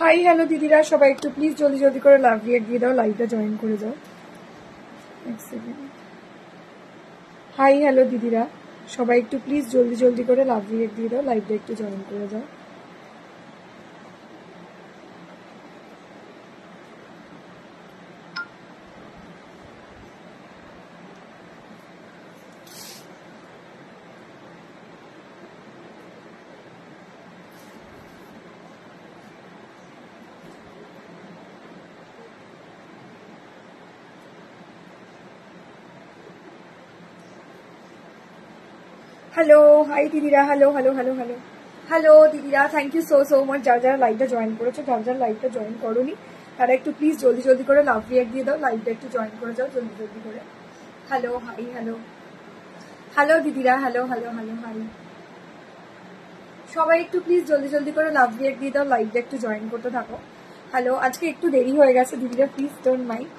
Hi hello দিদিরা, সবাই একটু প্লিজ জলদি জলদি করে লাভ রিয়েক্ট দিয়ে দাও, লাইভটা জয়েন করে যাও। এক সেকেন্ড। হাই হ্যালো দিদিরা, সবাই একটু প্লিজ জলদি জলদি করে লাভ রিয়েক্ট দিয়ে দাও, লাইভটা একটু জয়েন করে যাও। হ্যালো হাই দিদিরা, hello hello hello hello hello দিদিরা, থ্যাংক ইউ সো মাচ। যারা যারা লাইভটা জয়েন করেছো, যারা যারা লাইভটা জয়েন করোনি তারা একটু প্লিজ জলদি জলদি করে লাভ রিয়েক্ট দিয়ে দাও, লাইভটা একটু জয়েন করে যাও জলদি জলদি করে। হ্যালো হাই হ্যালো হ্যালো দিদিরা, হ্যালো হ্যালো হ্যালো হাই। সবাই একটু প্লিজ জলদি জলদি করে লাভ রিয়েক্ট দিয়ে দাও, লাইভটা একটু জয়েন করতে থাকো। হ্যালো, আজকে একটু দেরি হয়ে গেছে দিদিরা, প্লিজ ডোন্ট মাইন্ড।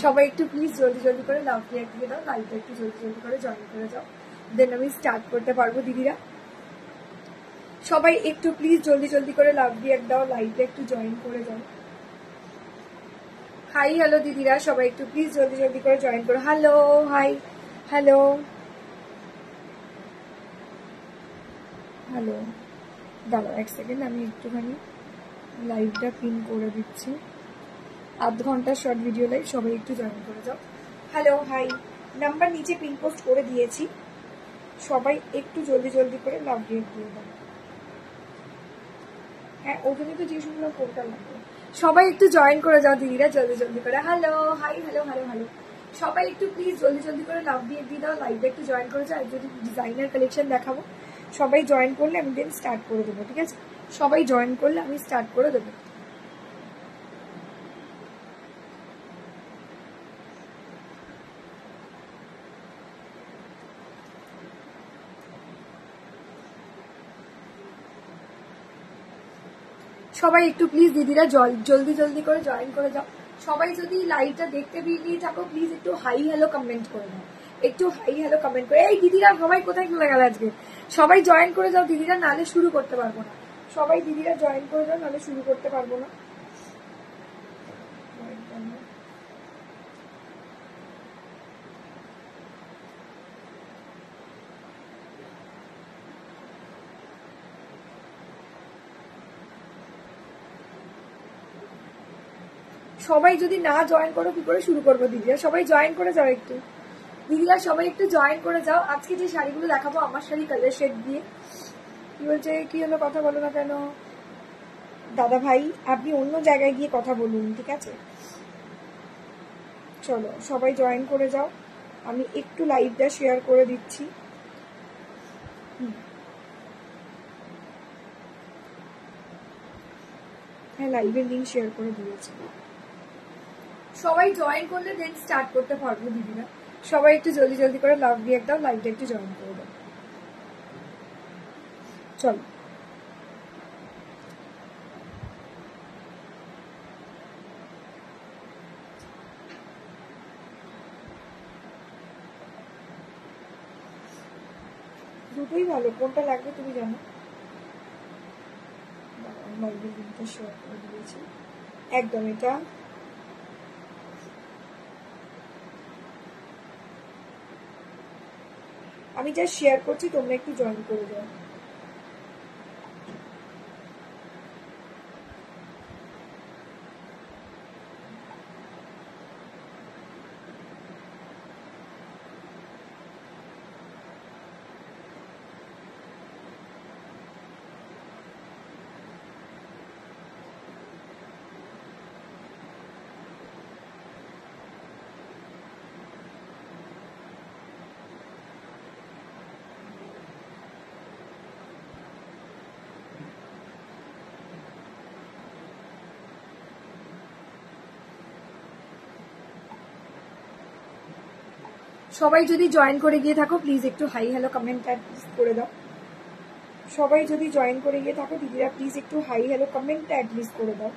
সবাই একটু প্লিজ জলদি জলদি করে লাভ রিয়েক্ট দিয়ে দাও, লাইভটা একটু জলদি জলদি করে জয়েন করে যাও, দেন আমি স্টার্ট করতে পারবো দিদিরা। সবাই একটু প্লিজ জলদি জলদি করে লাভ রিয়েক্ট দাও, লাইভটা একটু জয়েন করে যাও। হাই হ্যালো দিদিরা, সবাই একটু প্লিজ জলদি জলদি করে জয়েন করো। হ্যালো হাই হ্যালো হ্যালো, দাঁড়াও এক সেকেন্ড, আমি একটুখানি লাইভটা পিন করে দিচ্ছি। আধ ঘন্টা শর্ট ভিডিও লাইভ, সবাই একটু জয়েন করে যাও। হ্যালো হাই, নাম্বার নিচে পিন পোস্ট করে দিয়েছি, সবাই একটু জলদি জলদি করে লাভ রিয়েক্ট দিয়ে দাও। হ্যাঁ, ওই জন্য তো জিজ্ঞেস করলাম কোনটা লাগবে। সবাই একটু জয়েন করে যাও দিদিরা, জলদি জলদি করে। Hello hi hello hello hello, সবাই একটু প্লিজ জলদি জলদি করে লাভ রিয়েক্ট দিয়ে দাও, লাইভটা একটু জয়েন করে যাও। যদি ডিজাইনার কালেকশন দেখাবো, সবাই জয়েন করলে আমি দেন স্টার্ট করে দেবো, ঠিক আছে? সবাই জয়েন করলে আমি স্টার্ট করে দেবো। সবাই একটু প্লিজ দিদিরা জলদি জলদি করে জয়েন করে যাও। সবাই যদি লাইভটা দেখতে বেরিয়ে থাকো, প্লিজ একটু হাই হ্যালো কমেন্ট করে দাও, একটু হাই হ্যালো কমেন্ট করে। এই দিদিরা সবাই কোথায় চলে গেল আজকে? সবাই জয়েন করে যাও দিদিরা, নাহলে শুরু করতে পারবো না। সবাই দিদিরা জয়েন করে যাও, নাহলে শুরু করতে পারবো না। সবাই যদি না জয়েন করো, কি করে শুরু করবো দিদিরা? সবাই জয়েন করে যাও একটু দিদিরা, সবাই একটু জয়েন করে যাও। আজকে যে শাড়িগুলো দেখাবো আমার শাড়ি কালার শেড দিয়ে। কি বলছে, কি হলো, কথা বলো না কেন? দাদা ভাই, আপনি অন্য জায়গায় গিয়ে কথা বলুন, ঠিক আছে? চলো সবাই জয়েন করে যাও, আমি একটু লাইভটা শেয়ার করে দিচ্ছি। হ্যাঁ, লাইভের লিঙ্ক শেয়ার করে দিয়েছি। সবাই জয়েন করলে দেন স্টার্ট করতে পারবো দিদিরা। সবাই একটু জলদি জলদি করে লাভ রিয়েক্ট দাও, লাইভটা একটু জয়েন করে দাও। চলো দুটোই ভালো, কোনটা লাগবে তুমি জানো? লাইভের লিঙ্কটা শেয়ার করে দিয়েছি, একদম এটা। আমি যা শেয়ার করছি তোমরা একটু জয়েন করে যাও। সবাই যদি জয়েন করে গিয়ে থাকো, প্লিজ একটু হাই হ্যালো কমেন্ট করে দাও। সবাই যদি জয়েন করে গিয়ে থাকো দিদিরা, প্লিজ একটু হাই হ্যালো কমেন্ট অ্যাটলিস্ট করে দাও।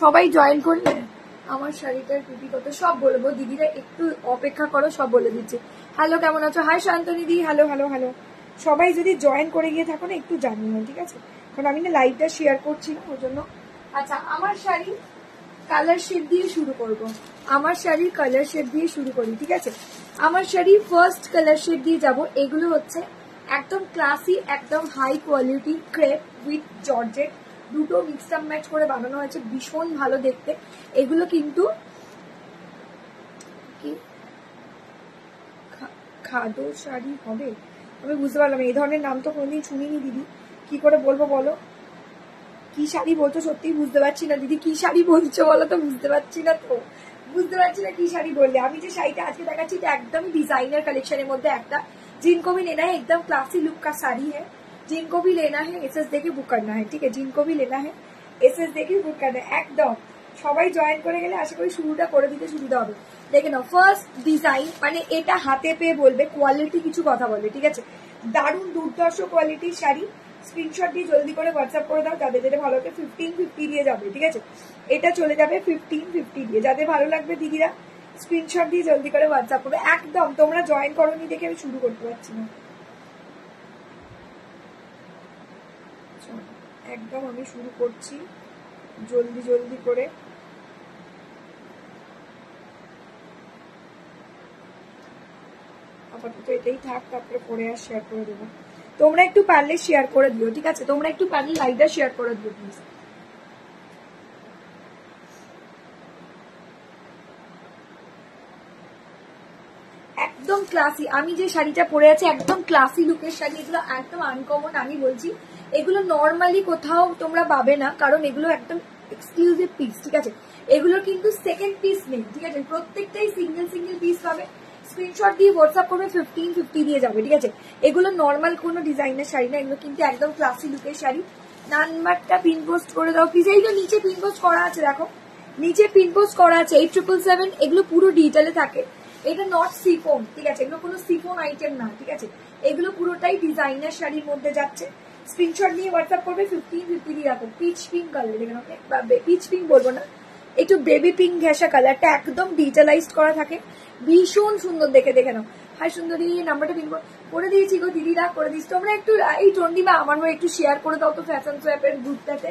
সবাই জয়েন করলে আমার শাড়িটার টুপি কত সব বলবো, দিদিরা একটু অপেক্ষা করো, সব বলে দিচ্ছে। হ্যালো, কেমন আছো? হাই শান্তনী দি, হ্যালো হ্যালো হ্যালো। সবাই যদি জয়েন করে গিয়ে থাকো না একটু জানিও, ঠিক আছে? কারণ আমি না লাইভটা শেয়ার করছি না ওর জন্য। আচ্ছা, আমার শাড়ি কালার শেড দিয়ে শুরু করব। আমার শাড়ির কালার শেড দিয়ে শুরু করি, ঠিক আছে? আমার শাড়ির ফার্স্ট কালার শেড দিয়ে যাব। এগুলো হচ্ছে একদম ক্লাসি, একদম high quality crepe with georgette, দুটো মিক্সড আপ ম্যাচ করে বানানো হয়েছে, ভীষণ ভালো দেখতে। এগুলো কিন্তু কি খাদো শাড়ি হবে? আমি বুঝতে পারলাম, এই ধরনের নাম তো কোনোদিন শুনিনি দিদি, কি করে বলবো বলো? কি শাড়ি বলছো সত্যি বুঝতে পারছি না দিদি, কি শাড়ি বলছো বলো তো? বুঝতে পারছি না তো, বুঝতে পারছি না কি শাড়ি বললে। আমি যে শাড়িটা আজকে দেখাচ্ছি এটা একদমই डिजाइनर कलेक्शन এর মধ্যে একটা, जिनको भी लेना है एकदम क्लासी लुक का साड़ी है, जिनको भी लेना है एसएस देके बुक करना है, ठीक है? जिनको भी लेना है एसएस देके बुक करना है। একদম সবাই জয়েন করে গেলে আশা করি শুরুটা করে দিতে সুবিধা হবে। দেখে নাও ফার্স্ট ডিজাইন, মানে এটা হাতে পেয়ে বলবে, কোয়ালিটি কিছু কথা বলবে, ঠিক আছে? দারুণ দুর্ধর্ষ কোয়ালিটির শাড়ি। স্ক্রিনশট দিয়ে জলদি করে হোয়াটসঅ্যাপ করে দাও, যাদের যেটা ভালো লাগবে 1550 দিয়ে যাবে, ঠিক আছে? এটা চলে যাবে 1550 দিয়ে, যাদের ভালো লাগবে দিদিরা স্ক্রিনশট দিয়ে জলদি করে হোয়াটসঅ্যাপ করবে। একদম তোমরা জয়েন করোনি দেখে আমি শুরু করতে পারছি না, একদম আমি শুরু করছি জলদি জলদি করে। আপাতত এটাই থাক, তারপরে পরে আর শেয়ার করে দেবো। তোমরা একটু পারলে শেয়ার করে দিও, ঠিক আছে? তোমরা একটু পারলে লাইভটা শেয়ার করে দিও প্লিজ। একদম ক্লাসি, আমি যে শাড়িটা পরে আছি একদম ক্লাসি লুকের শাড়ি, এগুলো একদম আনকমন। আমি বলছি এগুলো নর্মালি কোথাও তোমরা পাবে না, কারণ এগুলো একদম এক্সক্লুসিভ পিস, ঠিক আছে? এগুলো কিন্তু সেকেন্ড পিস নেই, ঠিক আছে? প্রত্যেকটাই সিঙ্গেল সিঙ্গেল পিস পাবে। স্ক্রিনশট দিয়ে হোয়াটসঅ্যাপ করবে, 1550 দিয়ে যাবে, ঠিক আছে? এগুলো নর্মাল কোনো ডিজাইনের শাড়ি না, এগুলো কিন্তু একদম ক্লাসি লুকের শাড়ি। নাম্বারটা পিন পোস্ট করে দাও প্লিজ। এই যে নিচে পিন পোস্ট করা আছে, দেখো নিচে পিন পোস্ট করা আছে 8777। এগুলো পুরো ডিটেলে থাকে। এটা নট সিফোন, ঠিক আছে? এগুলো কোনো সিফোন আইটেম না, ঠিক আছে? এগুলো পুরোটাই ডিজাইনার শাড়ির মধ্যে যাচ্ছে। স্ক্রিনশট নিয়ে হোয়াটসঅ্যাপ করবে, 1550 দিয়ে রাখো। পিচ পিঙ্ক কালার, দেখে নাও, পিচ পিঙ্ক বলবো না, একটু বেবি পিঙ্ক ঘেঁষা কালারটা একদম ডিটেলাইজড করা থাকে, ভীষণ সুন্দর দেখে। দেখে নাও। হাই সুন্দরী, নাম্বারটা পিন করে দিয়েছি গো দিদিরা, করে দিচ্ছি। তোমরা একটু এই চন্ডিমা আমার হয়ে একটু শেয়ার করে দাও তো ফ্যাশন সোয়াপের গ্রুপটাতে,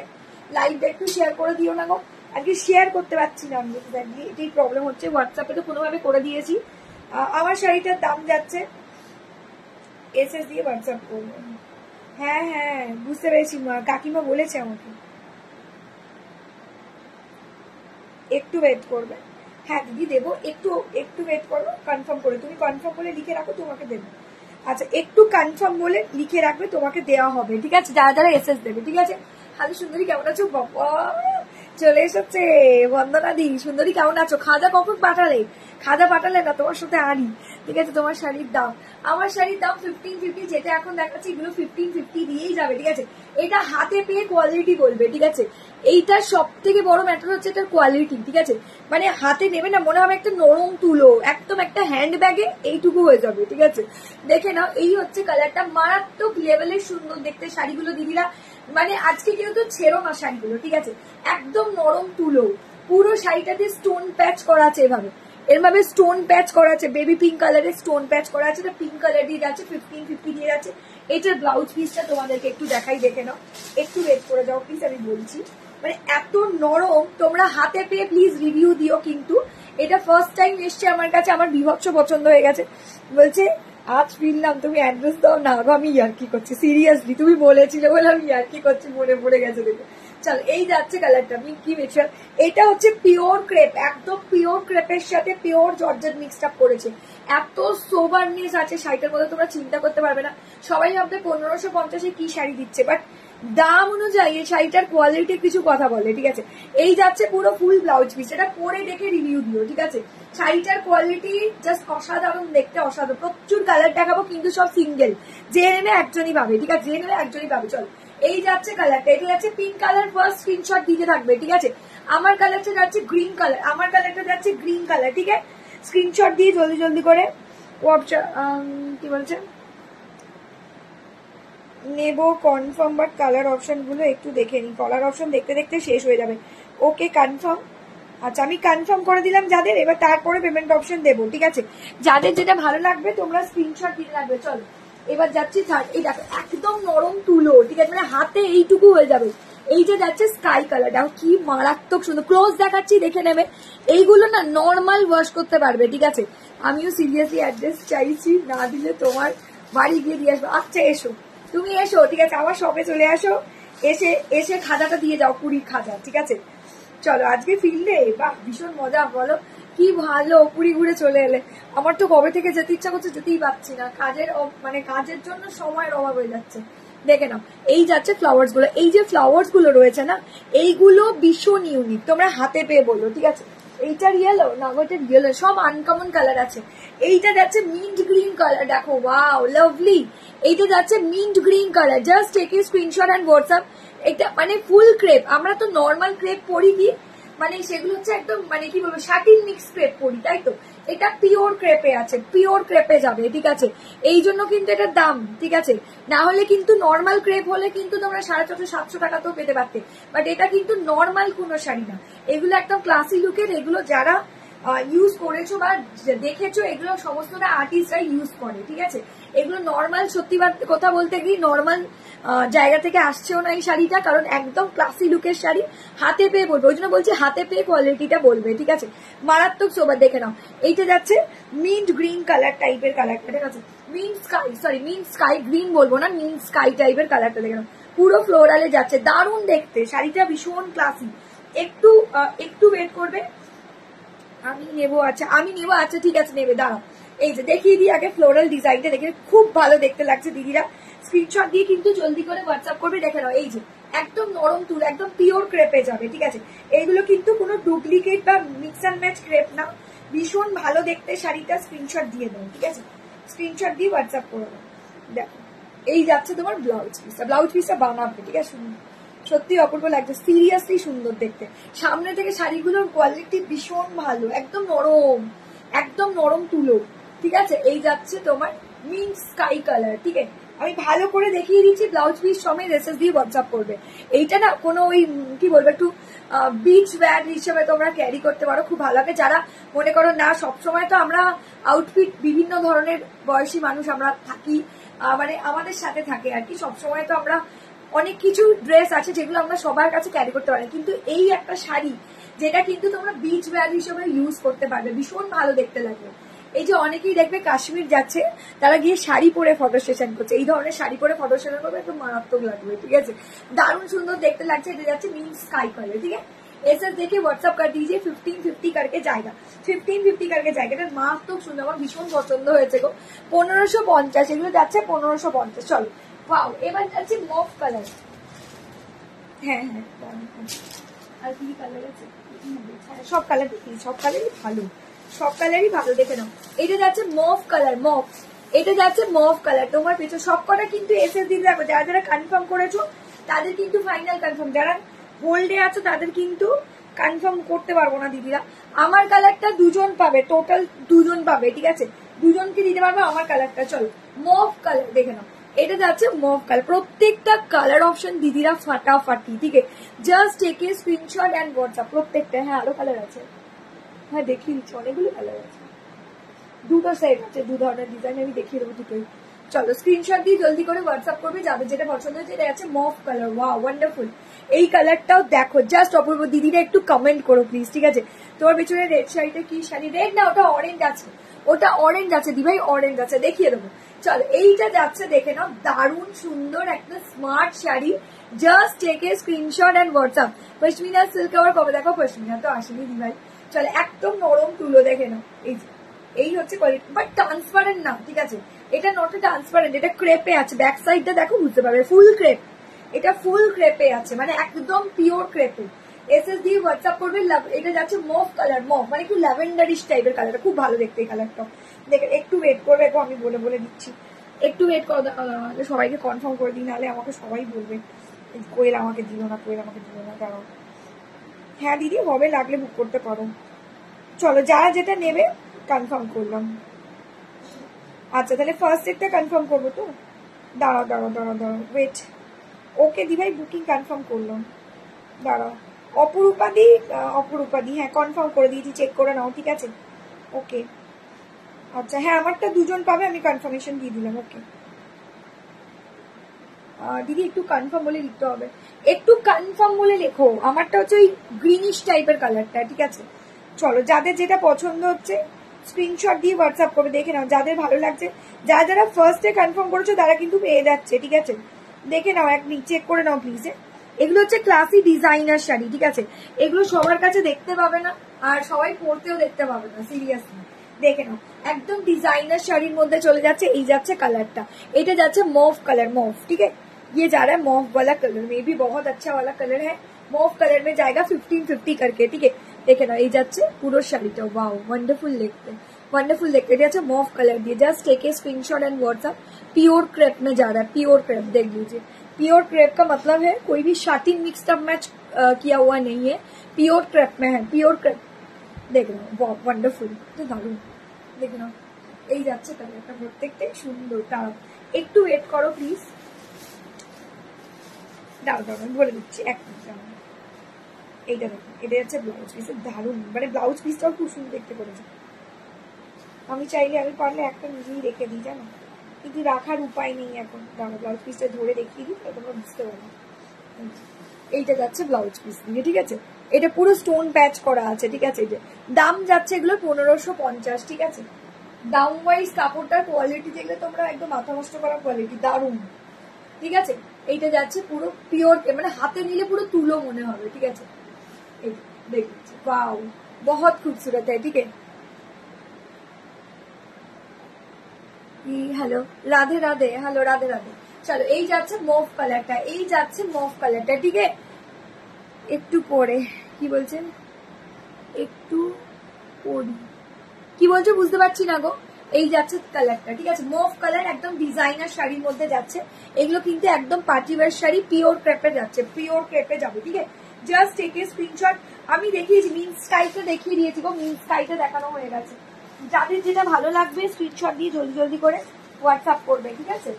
লাইভটা একটু শেয়ার করে দিও না গো। আজকে শেয়ার করতে পারছি না আমি, এটাই প্রবলেম হচ্ছে। হোয়াটসঅ্যাপে তো কোনোভাবে করে দিয়েছি। আমার শাড়িটার দাম যাচ্ছে, এসএস দিয়ে হোয়াটসঅ্যাপ করবো। হ্যাঁ হ্যাঁ বুঝতে পেরেছি, কাকিমা বলেছে আমাকে একটু ওয়েট করবে। হ্যাঁ দিদি দেবো, একটু একটু ওয়েট করবো, কনফার্ম করে। তুমি কনফার্ম বলে লিখে রাখো, তোমাকে দেবো। আচ্ছা একটু কনফার্ম বলে লিখে রাখবে, তোমাকে দেওয়া হবে, ঠিক আছে? যারা যারা এসএস দেবে, ঠিক আছে? হ্যালো সুন্দরী, কেমন আছো? বাবা চলে এসেছে বন্দনা দি। সুন্দরী কেমন আছো? খাজা কখন পাঠালে? খাজা পাঠালে না, তোমার সাথে আনি, ঠিক আছে? তোমার শাড়ির দাম, আমার শাড়ির দাম 1550, যেটা এখন দেখাচ্ছি এগুলো 1550 দিয়েই যাবে, ঠিক আছে? এটা হাতে পেয়ে কোয়ালিটি বলবে, ঠিক আছে? এইটার সব থেকে বড় ম্যাটার হচ্ছে এটার কোয়ালিটি, ঠিক আছে? মানে হাতে নেবে না, মনে হবে একটা নরম তুলো, একদম একটা হ্যান্ড ব্যাগে এইটুকু হয়ে যাবে, ঠিক আছে? দেখে নাও, এই হচ্ছে কালারটা, মারাত্মক লেভেলের সুন্দর দেখতে শাড়িগুলো দিদিরা। মানে আজকে কেউ তো ছেড়ো না শাড়িগুলো, ঠিক আছে? একদম নরম তুলো, পুরো শাড়িটাতে স্টোন প্যাচ করা আছে, এভাবে স্টোন প্যাচ করা আছে, বেবি পিঙ্ক কালারের স্টোন প্যাচ করা আছে, পিঙ্ক কালার দিয়ে যাচ্ছে, 1550 দিয়ে যাচ্ছে। এটার ব্লাউজ পিসটা তোমাদেরকে একটু দেখাই, দেখে নাও, একটু ওয়েট করে যাও প্লিজ, আমি বলছি। মানে এত নরম, তোমরা হাতে পেয়ে প্লিজ রিভিউ দিও। কিন্তু এটা ফার্স্ট টাইম এসছে আমার কাছে, আমার বিভৎস পছন্দ হয়ে গেছে। বলছে আজ ফিরলাম, তুমি অ্যাড্রেস দাও না গো। আমি ইয়ার্কি করছি, সিরিয়াসলি তুমি বলেছিলে বলে আমি ইয়ার্কি করছি, মনে পড়ে গেছে দেখে। চল এই যাচ্ছে কালারটা, কি মিক্সচার। এটা হচ্ছে পিওর ক্রেপ, একদম পিওর ক্রেপের সাথে পিওর জর্জেট মিক্সড আপ করেছে। এত সোবারনেস আছে শাড়িটার মধ্যে, তোমরা চিন্তা করতে পারবে না। সবাই ভাববে 1550 কি শাড়ি দিচ্ছে, বাট দাম অনুযায়ী এই শাড়িটার কোয়ালিটি কিছু কথা বলে, ঠিক আছে? এই যাচ্ছে পুরো ফুল ব্লাউজ পিস, এটা পরে দেখে রিভিউ দিও, ঠিক আছে? শাড়িটার কোয়ালিটি জাস্ট অসাধারণ দেখতে, অসাধারণ। প্রচুর কালার দেখাবো কিন্তু সব সিঙ্গেল, যে নেবে একজনই পাবে, ঠিক আছে? যে নেবে একজনই পাবে। চলো এই যাচ্ছে কালারটা, এটা যাচ্ছে পিঙ্ক কালার, ফার্স্ট স্ক্রিনশট দিতে থাকবে, ঠিক আছে? আমার কালারটা যাচ্ছে গ্রিন কালার, আমার কালারটা যাচ্ছে গ্রিন কালার, ঠিক আছে? স্ক্রিনশট দিয়ে জলদি জলদি করে কি বলছে নেব কনফার্ম, বাট কালার অপশন গুলো একটু দেখে নি। কালার অপশন দেখতে দেখতে শেষ হয়ে যাবে। ওকে কনফার্ম। আচ্ছা আমি কনফার্ম করে দিলাম যাদের, এবার তারপরে পেমেন্ট অপশন দেবো, ঠিক আছে? যাদের যেটা ভালো লাগবে তোমরা স্ক্রিনশট দিতে লাগবে। চলো এবার যাচ্ছি থার্ড। এই দেখো একদম নরম তুলো, ঠিক আছে, মানে হাতে এইটুকু হয়ে যাবে। এই যে যাচ্ছে স্কাই কালার, দেখো কি মারাত্মক সুন্দর, ক্লোজ দেখাচ্ছি দেখে নেবে। এইগুলো না নর্মাল ওয়াশ করতে পারবে, ঠিক আছে? আমিও সিরিয়াসলি অ্যাড্রেস চাইছি, না দিলে তোমার বাড়ি গিয়ে দিয়ে আসবো। আচ্ছা এসো, তুমি এসো, ঠিক আছে, আমার শপে চলে আসো, এসে এসে খাজাটা দিয়ে যাও, 20 খাজা, ঠিক আছে? চলো আজকে ফিরলে বাহ ভীষণ মজা, বলো কি ভালো, পুরী ঘুরে চলে এলে। আমার তো কবে থেকে যেতে ইচ্ছা করছে, যেতেই পারছি না, কাজের মানে কাজের জন্য সময়ের অভাব হয়ে যাচ্ছে। দেখে নাও এই যাচ্ছে ফ্লাওয়ার্স গুলো, এই যে ফ্লাওয়ার্স গুলো রয়েছে না, এইগুলো ভীষণ ইউনিক, তোমরা হাতে পেয়ে বলো, ঠিক আছে? এইটা রিয়েলো না, ওইটা রিয়েলো, সব আনকমন কালার আছে। এইটা যাচ্ছে মিন্ট গ্রিন কালার, দেখো ওয়াও লাভলি। এইটা যাচ্ছে mint green colour, just take a screenshot and WhatsApp. এটা মানে ফুল ক্রেপ, আমরা তো নর্মাল ক্রেপ পরি কি, মানে সেগুলো হচ্ছে একদম মানে কি বলবো শাটিন মিক্স ক্রেপ পরি, তাই তো? এটা পিওর ক্রেপে আছে, পিওর ক্রেপে যাবে, ঠিক আছে? এই জন্য কিন্তু এটার দাম, ঠিক আছে? না হলে কিন্তু নর্মাল ক্রেপ হলে কিন্তু তোমরা 450-700 টাকাতেও পেতে পারতে, বাট এটা কিন্তু নর্মাল কোনো শাড়ি না, এগুলো একদম ক্লাসি লুকের। এগুলো যারা ইউজ করেছো বা দেখেছো, এগুলো সমস্তটা আর্টিস্টরা ইউজ করে, ঠিক আছে? এগুলো নর্মাল, সত্যি কথা বলতে গিয়ে নর্মাল জায়গা থেকে আসছেও না এই শাড়িটা, কারণ একদম ক্লাসি লুকের শাড়ি, হাতে পেয়ে বলবে, ওই জন্য বলছি হাতে পেয়ে কোয়ালিটিটা বলবে, ঠিক আছে? মারাত্মক সোবার। দেখে নাও এইটা যাচ্ছে মিন্ট গ্রিন কালার টাইপের কালারটা, ঠিক আছে? Mint sky, sorry mint sky green বলবো না, মিন্ট স্কাই টাইপের কালারটা দেখে নাও, পুরো ফ্লোরালে যাচ্ছে, দারুণ দেখতে শাড়িটা, ভীষণ ক্লাসি। একটু একটু ওয়েট করবে, আমি নেবো। আচ্ছা আমি নেবো, আচ্ছা ঠিক আছে নেবে, দাঁড়াও। এই যে দেখিয়ে দিই আগে ফ্লোরাল ডিজাইনটা, দেখে খুব ভালো দেখতে লাগছে। দিদিরা স্ক্রিনশট দিয়ে কিন্তু জলদি করে হোয়াটসঅ্যাপ করবে। দেখে নাও এই যে একদম নরম তুল, একদম পিওর ক্রেপে যাবে, ঠিক আছে? এইগুলো কিন্তু কোনো ডুপ্লিকেট বা মিক্স অ্যান্ড ম্যাচ ক্রেপ না, ভীষণ ভালো দেখতে শাড়িটা। স্ক্রিনশট দিয়ে দাও, ঠিক আছে? স্ক্রিনশট দিয়ে হোয়াটসঅ্যাপ করে দাও। দেখো এই যাচ্ছে তোমার ব্লাউজ পিসটা, ব্লাউজ পিসটা বানাবে, ঠিক আছে? সত্যি অপূর্ব লাগছে, সিরিয়াসলি সুন্দর দেখতে। সামনে থেকে শাড়িগুলোর কোয়ালিটি ভীষণ ভালো, একদম নরম, একদম নরম তুলো, ঠিক আছে? এই যাচ্ছে তোমার মিন্ট স্কাই কালার, ঠিক আছে? আমি ভালো করে দেখিয়ে দিচ্ছি, ব্লাউজ পিস সময় রেসেস দিয়ে হোয়াটসঅ্যাপ করবে। এইটা না কোনো ওই কি বলবো, একটু বিচ ওয়্যার হিসেবে তোমরা ক্যারি করতে পারো, খুব ভালো লাগে। যারা মনে করো না সবসময় তো আমরা আউটফিট বিভিন্ন ধরনের বয়সী মানুষ আমরা থাকি, মানে আমাদের সাথে থাকে আর কি, সবসময় তো আমরা অনেক কিছু ড্রেস আছে যেগুলো আমরা সবার কাছে ক্যারি করতে পারি, কিন্তু এই একটা শাড়ি যেটা কিন্তু তোমরা বিচ ওয়্যার হিসেবে ইউজ করতে পারবে, ভীষণ ভালো দেখতে লাগবে। এই যে অনেকেই দেখবে কাশ্মীর যাচ্ছে, তারা গিয়ে শাড়ি পরে ফটো সেশন করছে, এই ধরনের শাড়ি পরে ফটো সেশন করবে, একদম মারাত্মক লাগবে, ঠিক আছে? দারুণ সুন্দর দেখতে লাগছে। এটা যাচ্ছে মিন্ট স্কাই কালার, ঠিক আছে? এসে দেখে হোয়াটসঅ্যাপ कर दीजिए 1550 करके जाएगा, 1550 करके जाएगा। এটা মারাত্মক সুন্দর, আমার ভীষণ পছন্দ হয়েছে গো। 1550, এগুলো যাচ্ছে 1550। চলো ওয়াও, এবার যাচ্ছে মফ কালার। হ্যাঁ হ্যাঁ, আর কি কালার আছে? সব কালার দেখি, সব কালারই ভালো, সব কালারই ভালো। দেখে নাও এটা যাচ্ছে মফ কালার, মফ, এটা যাচ্ছে মফ কালার। তোমার পেছনে সব কটা কিন্তু এসএস দিতে যাবে, যারা যারা কনফার্ম করেছো তাদের কিন্তু ফাইনাল কনফার্ম, যারা হোল্ডে আছো তাদের কিন্তু কনফার্ম করতে পারবো না দিদিরা। আমার কালারটা দুজন পাবে, টোটাল দুজন পাবে, ঠিক আছে? দুজনকে দিতে পারবো আমার কালারটা। চলো মফ কালার দেখে নাও, এটা যাচ্ছে মফ কালার। প্রত্যেকটা কালার অপশন দিদিরা ফাটাফাটি, ঠিক আছে? Just take a screenshot and WhatsApp. প্রত্যেকটা, হ্যাঁ আরো কালার আছে, হ্যাঁ দেখিয়ে দিচ্ছি, অনেকগুলো কালার আছে, দুটো সেট আছে, দু ধরনের ডিজাইন, আমি দেখিয়ে দেবো দুটোই। চলো স্ক্রিনশট দিয়ে জলদি করে হোয়াটসঅ্যাপ করবে যাদের যেটা পছন্দ হয়েছে। এটা আছে মফ কালার, ওয়াও ওয়ান্ডারফুল। এই কালারটাও দেখো, জাস্ট অপূর্ব। দিদিরা একটু কমেন্ট করো প্লিজ, ঠিক আছে? তোমার পেছনে রেড শাড়িটা কি শাড়ি? রেড না, ওটা অরেঞ্জ আছে, ওটা অরেঞ্জ আছে দিভাই, অরেঞ্জ আছে, দেখিয়ে দেবো। চলো এইটা যাচ্ছে, দেখে নাও, দারুণ সুন্দর একটা smart sari. Just take a screenshot and WhatsApp. Pashmina silk আবার কবে দেখো? পশমিনা তো আসেনি দিভাই। চলো একদম নরম তুলো, দেখে নাও এই যে, এই হচ্ছে কোয়ালিটি, বাট ট্রান্সপারেন্ট না, ঠিক আছে? এটা নট ট্রান্সপারেন্ট, এটা ক্রেপে আছে, ব্যাক সাইডটা দেখো বুঝতে পারবে, ফুল ক্রেপ, এটা ফুল ক্রেপে আছে, মানে একদম পিওর ক্রেপে। এসএস দিয়ে হোয়াটসঅ্যাপ করবে। এটা যাচ্ছে মফ কালার, মফ মানে একটু ল্যাভেন্ডারিশ টাইপের কালার, খুব ভালো দেখতে এই কালারটা। দেখেন একটু ওয়েট করবে, আমি বলে বলে দিচ্ছি, একটু ওয়েট করো, সবাইকে কনফার্ম করে দিই, নাহলে আমাকে সবাই বলবে কোয়েল আমাকে দিল না, কোয়েল আমাকে দিল না। কারণ হ্যাঁ দিদি হবে, লাগলে বুক করতে পারো। চলো যারা যেটা নেবে কনফার্ম করলাম। আচ্ছা তাহলে ফার্স্ট সেটটা কনফার্ম করবো তো, দাঁড়াও দাঁড়াও দাঁড়াও দাঁড়াও, ওয়েট। ওকে দি ভাই বুকিং কনফার্ম করলাম, দাঁড়াও অপরূপাদি হ্যাঁ কনফার্ম করে দিয়েছি, চেক করে নাও, ঠিক আছে? ওকে আচ্ছা, হ্যাঁ আমারটা দুজন পাবে, আমি কনফার্মেশন দিয়ে দিলাম। ওকে দিদি একটু কনফার্ম বলে লিখতে হবে, একটু কনফার্ম বলে লেখো। আমারটা হচ্ছে ওই গ্রিনিশ টাইপের কালারটা, ঠিক আছে? চলো, যাদের যেটা পছন্দ হচ্ছে স্ক্রিনশট দিয়ে হোয়াটসঅ্যাপ করবে, দেখে নাও যাদের ভালো লাগছে। যারা যারা ফার্স্টে কনফার্ম করেছো তারা কিন্তু পেয়ে যাচ্ছে, ঠিক আছে? দেখে নাও, এক মিনিট চেক করে নাও প্লিজ। এগুলো হচ্ছে ক্লাসি ডিজাইনার শাড়ি, ঠিক আছে? এগুলো সবার কাছে দেখতে পাবে না, আর সবাই পরতেও দেখতে পাবে না, সিরিয়াসলি দেখে নাও। একদম ডিজাইনার শাড়ির মধ্যে চলে যাচ্ছে। এই যাচ্ছে কালারটা, এটা যাচ্ছে মভ কালার, मॉव, ठीक है? ये जा रहा है मॉव वाला कलर में, भी बहुत अच्छा वाला कलर है। मॉव कलर में जाएगा 1550 करके, ठीक है? देखे ना, ये যাচ্ছে পুরো শাড়িটা, वाओ वंडरफुल देखते, वंडरफुल देखते। ये अच्छा मॉव कलर दिए, just take a screenshot and WhatsApp. Pure crepe में जा रहा है, प्योर क्रेप, देख लीजिए। प्योर क्रेप का मतलब है कोई भी शाटिन मिक्सड अप मैच किया हुआ नहीं है, प्योर क्रेप में है, प्योर क्रेप। देख रहे हो, वंडरफुल, तो दारुण, দেখে নাও। এই যাচ্ছে কালারটা, প্রত্যেকটাই সুন্দর। দাঁড়াও একটু ওয়েট করো প্লিজ, দাঁড়াও বলে দিচ্ছি, এক মিনিট। এইটা দেখো, এটা যাচ্ছে ব্লাউজ পিস, দারুণ, মানে ব্লাউজ পিসটাও খুব সুন্দর দেখতে করেছে। আমি চাইলে, আমি পারলে একটা নিজেই রেখে দিই, জানো, কিন্তু রাখার উপায় নেই এখন। দাঁড়াও ব্লাউজ পিসটা ধরে দেখিয়ে দিই, তোমরা বুঝতে পারো। এইটা যাচ্ছে ব্লাউজ পিস দিয়ে, ঠিক আছে? এটা পুরো স্টোন প্যাচ করা আছে, ঠিক আছে? এটা দাম যাচ্ছে এগুলো 1550, ঠিক আছে? দাম ওয়াইজ কাপড়টার কোয়ালিটি দেখলে তোমরা একদম মাথা নষ্ট করা কোয়ালিটি, দারুণ, ঠিক আছে? এইটা যাচ্ছে পুরো পিওর, মানে হাতে নিলে পুরো তুলো মনে হবে, ঠিক আছে? এই দেখছি, वाओ बहुत खूबसूरत है, ठीक है? Hello, Radhe Radhe, hello Radhe Radhe. চলো, এই যাচ্ছে মভ কালারটা, এই যাচ্ছে মভ কালারটা, ঠিক আছে? একটু পরে কি বলছেন, একটু পরি কি বলছো বুঝতে পারছি না গো। এই যাচ্ছে কালারটা, ঠিক আছে? মভ কালার, একদম ডিজাইনার শাড়ির মধ্যে যাচ্ছে। এগুলো কিন্তু একদম পার্টিওয়ার শাড়ি, পিওর ক্রেপে যাচ্ছে, পিওর ক্রেপে যাবে, ঠিক আছে? Just take a screenshot. আমি দেখিয়েছি, মিন স্কাইতে দেখিয়ে দিয়েছি গো, মিন স্কাইতে দেখানো হয়ে গেছে। যাদের যেটা ভালো লাগবে স্ক্রিনশট দিয়ে জলদি জলদি করে হোয়াটসঅ্যাপ করবে, ঠিক আছে?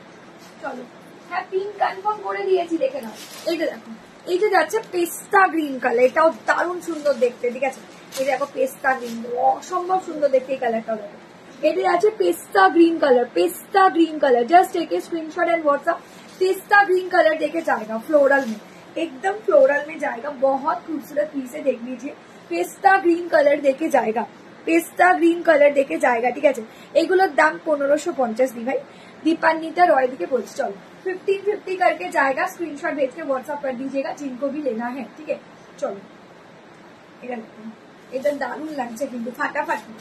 চলো, হ্যাঁ পিঙ্ক কনফার্ম করে দিয়েছি, দেখে নাও। এইটা দেখো, এইটা যাচ্ছে পেস্তা গ্রিন কালার, এটাও দারুণ সুন্দর দেখতে, ঠিক আছে? এই দেখো পেস্তা গ্রিন, অসম্ভব সুন্দর দেখতে এই কালারটাও দেখো। এটা আছে पेस्ता ग्रीन कलर, पेस्ता green colour, just take a screenshot and WhatsApp. पेस्ता ग्रीन कलर देके जाएगा, फ्लोरल में, एकदम फ्लोरल में जाएगा, बहुत खूबसूरत पीस है, देख लीजिए। पेस्ता ग्रीन कलर देके जाएगा, पेस्ता ग्रीन कलर देके जाएगा, ठीक है? एगुलोर दाम 1550 दी भाई, दीपान्विता रॉय दी के बोल। चलो 1550 करके जाएगा, स्क्रीनशॉट भेज के व्हाट्सएप कर दीजिएगा जिनको भी लेना है, ठीक है? चलो, এটা দারুণ লাগছে কিন্তু, ফাটাফাটি,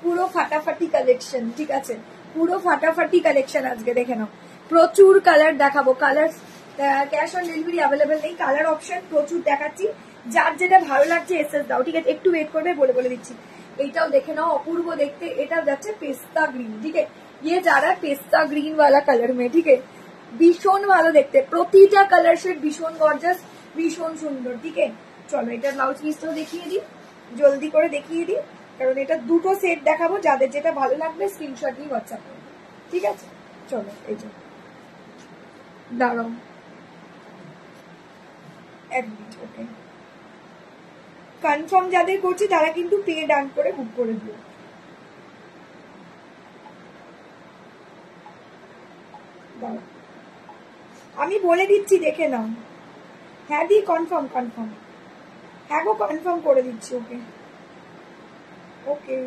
পুরো ফাটাফাটি কালেকশন, ঠিক আছে? পুরো ফাটাফাটি কালেকশন আজকে, দেখে নাও। প্রচুর কালার দেখাবো, colour cash on delivery available নেই, কালার অপশন প্রচুর দেখাচ্ছি। যার যেটা ভালো লাগছে এসএস দাও, ঠিক আছে? একটু ওয়েট করবে, বলে বলে দিচ্ছি। এইটাও দেখে নাও, অপূর্ব দেখতে। এটা যাচ্ছে পেস্তা গ্রিন, ঠিক আছে? ये जा रहा है पेस्ता ग्रीन वाला कलर में, ठीक है? ভীষণ ভালো দেখতে, প্রতিটা কালার শেড ভীষণ গর্জাস, ভীষণ সুন্দর, ঠিক আছে? চলো, এটা ব্লাউজ পিসটাও দেখিয়ে দিই, জলদি করে দেখিয়ে দিই, কারণ এটা দুটো সেট দেখাবো। যাদের যেটা ভালো লাগবে স্ক্রিনশট নিয়ে হোয়াটসঅ্যাপ করবে, ঠিক আছে? চলো, এই যে দাঁড়াও এক মিনিট, ওকে। কনফার্ম যাদের করছি তারা কিন্তু পে ডান করে বুক করে দিও। আমি বলে দিচ্ছি, দেখে নাও। হ্যাঁ দি, কনফার্ম কনফার্ম, হ্যাঁ গো কনফার্ম করে দিচ্ছি। ওকে ওকে,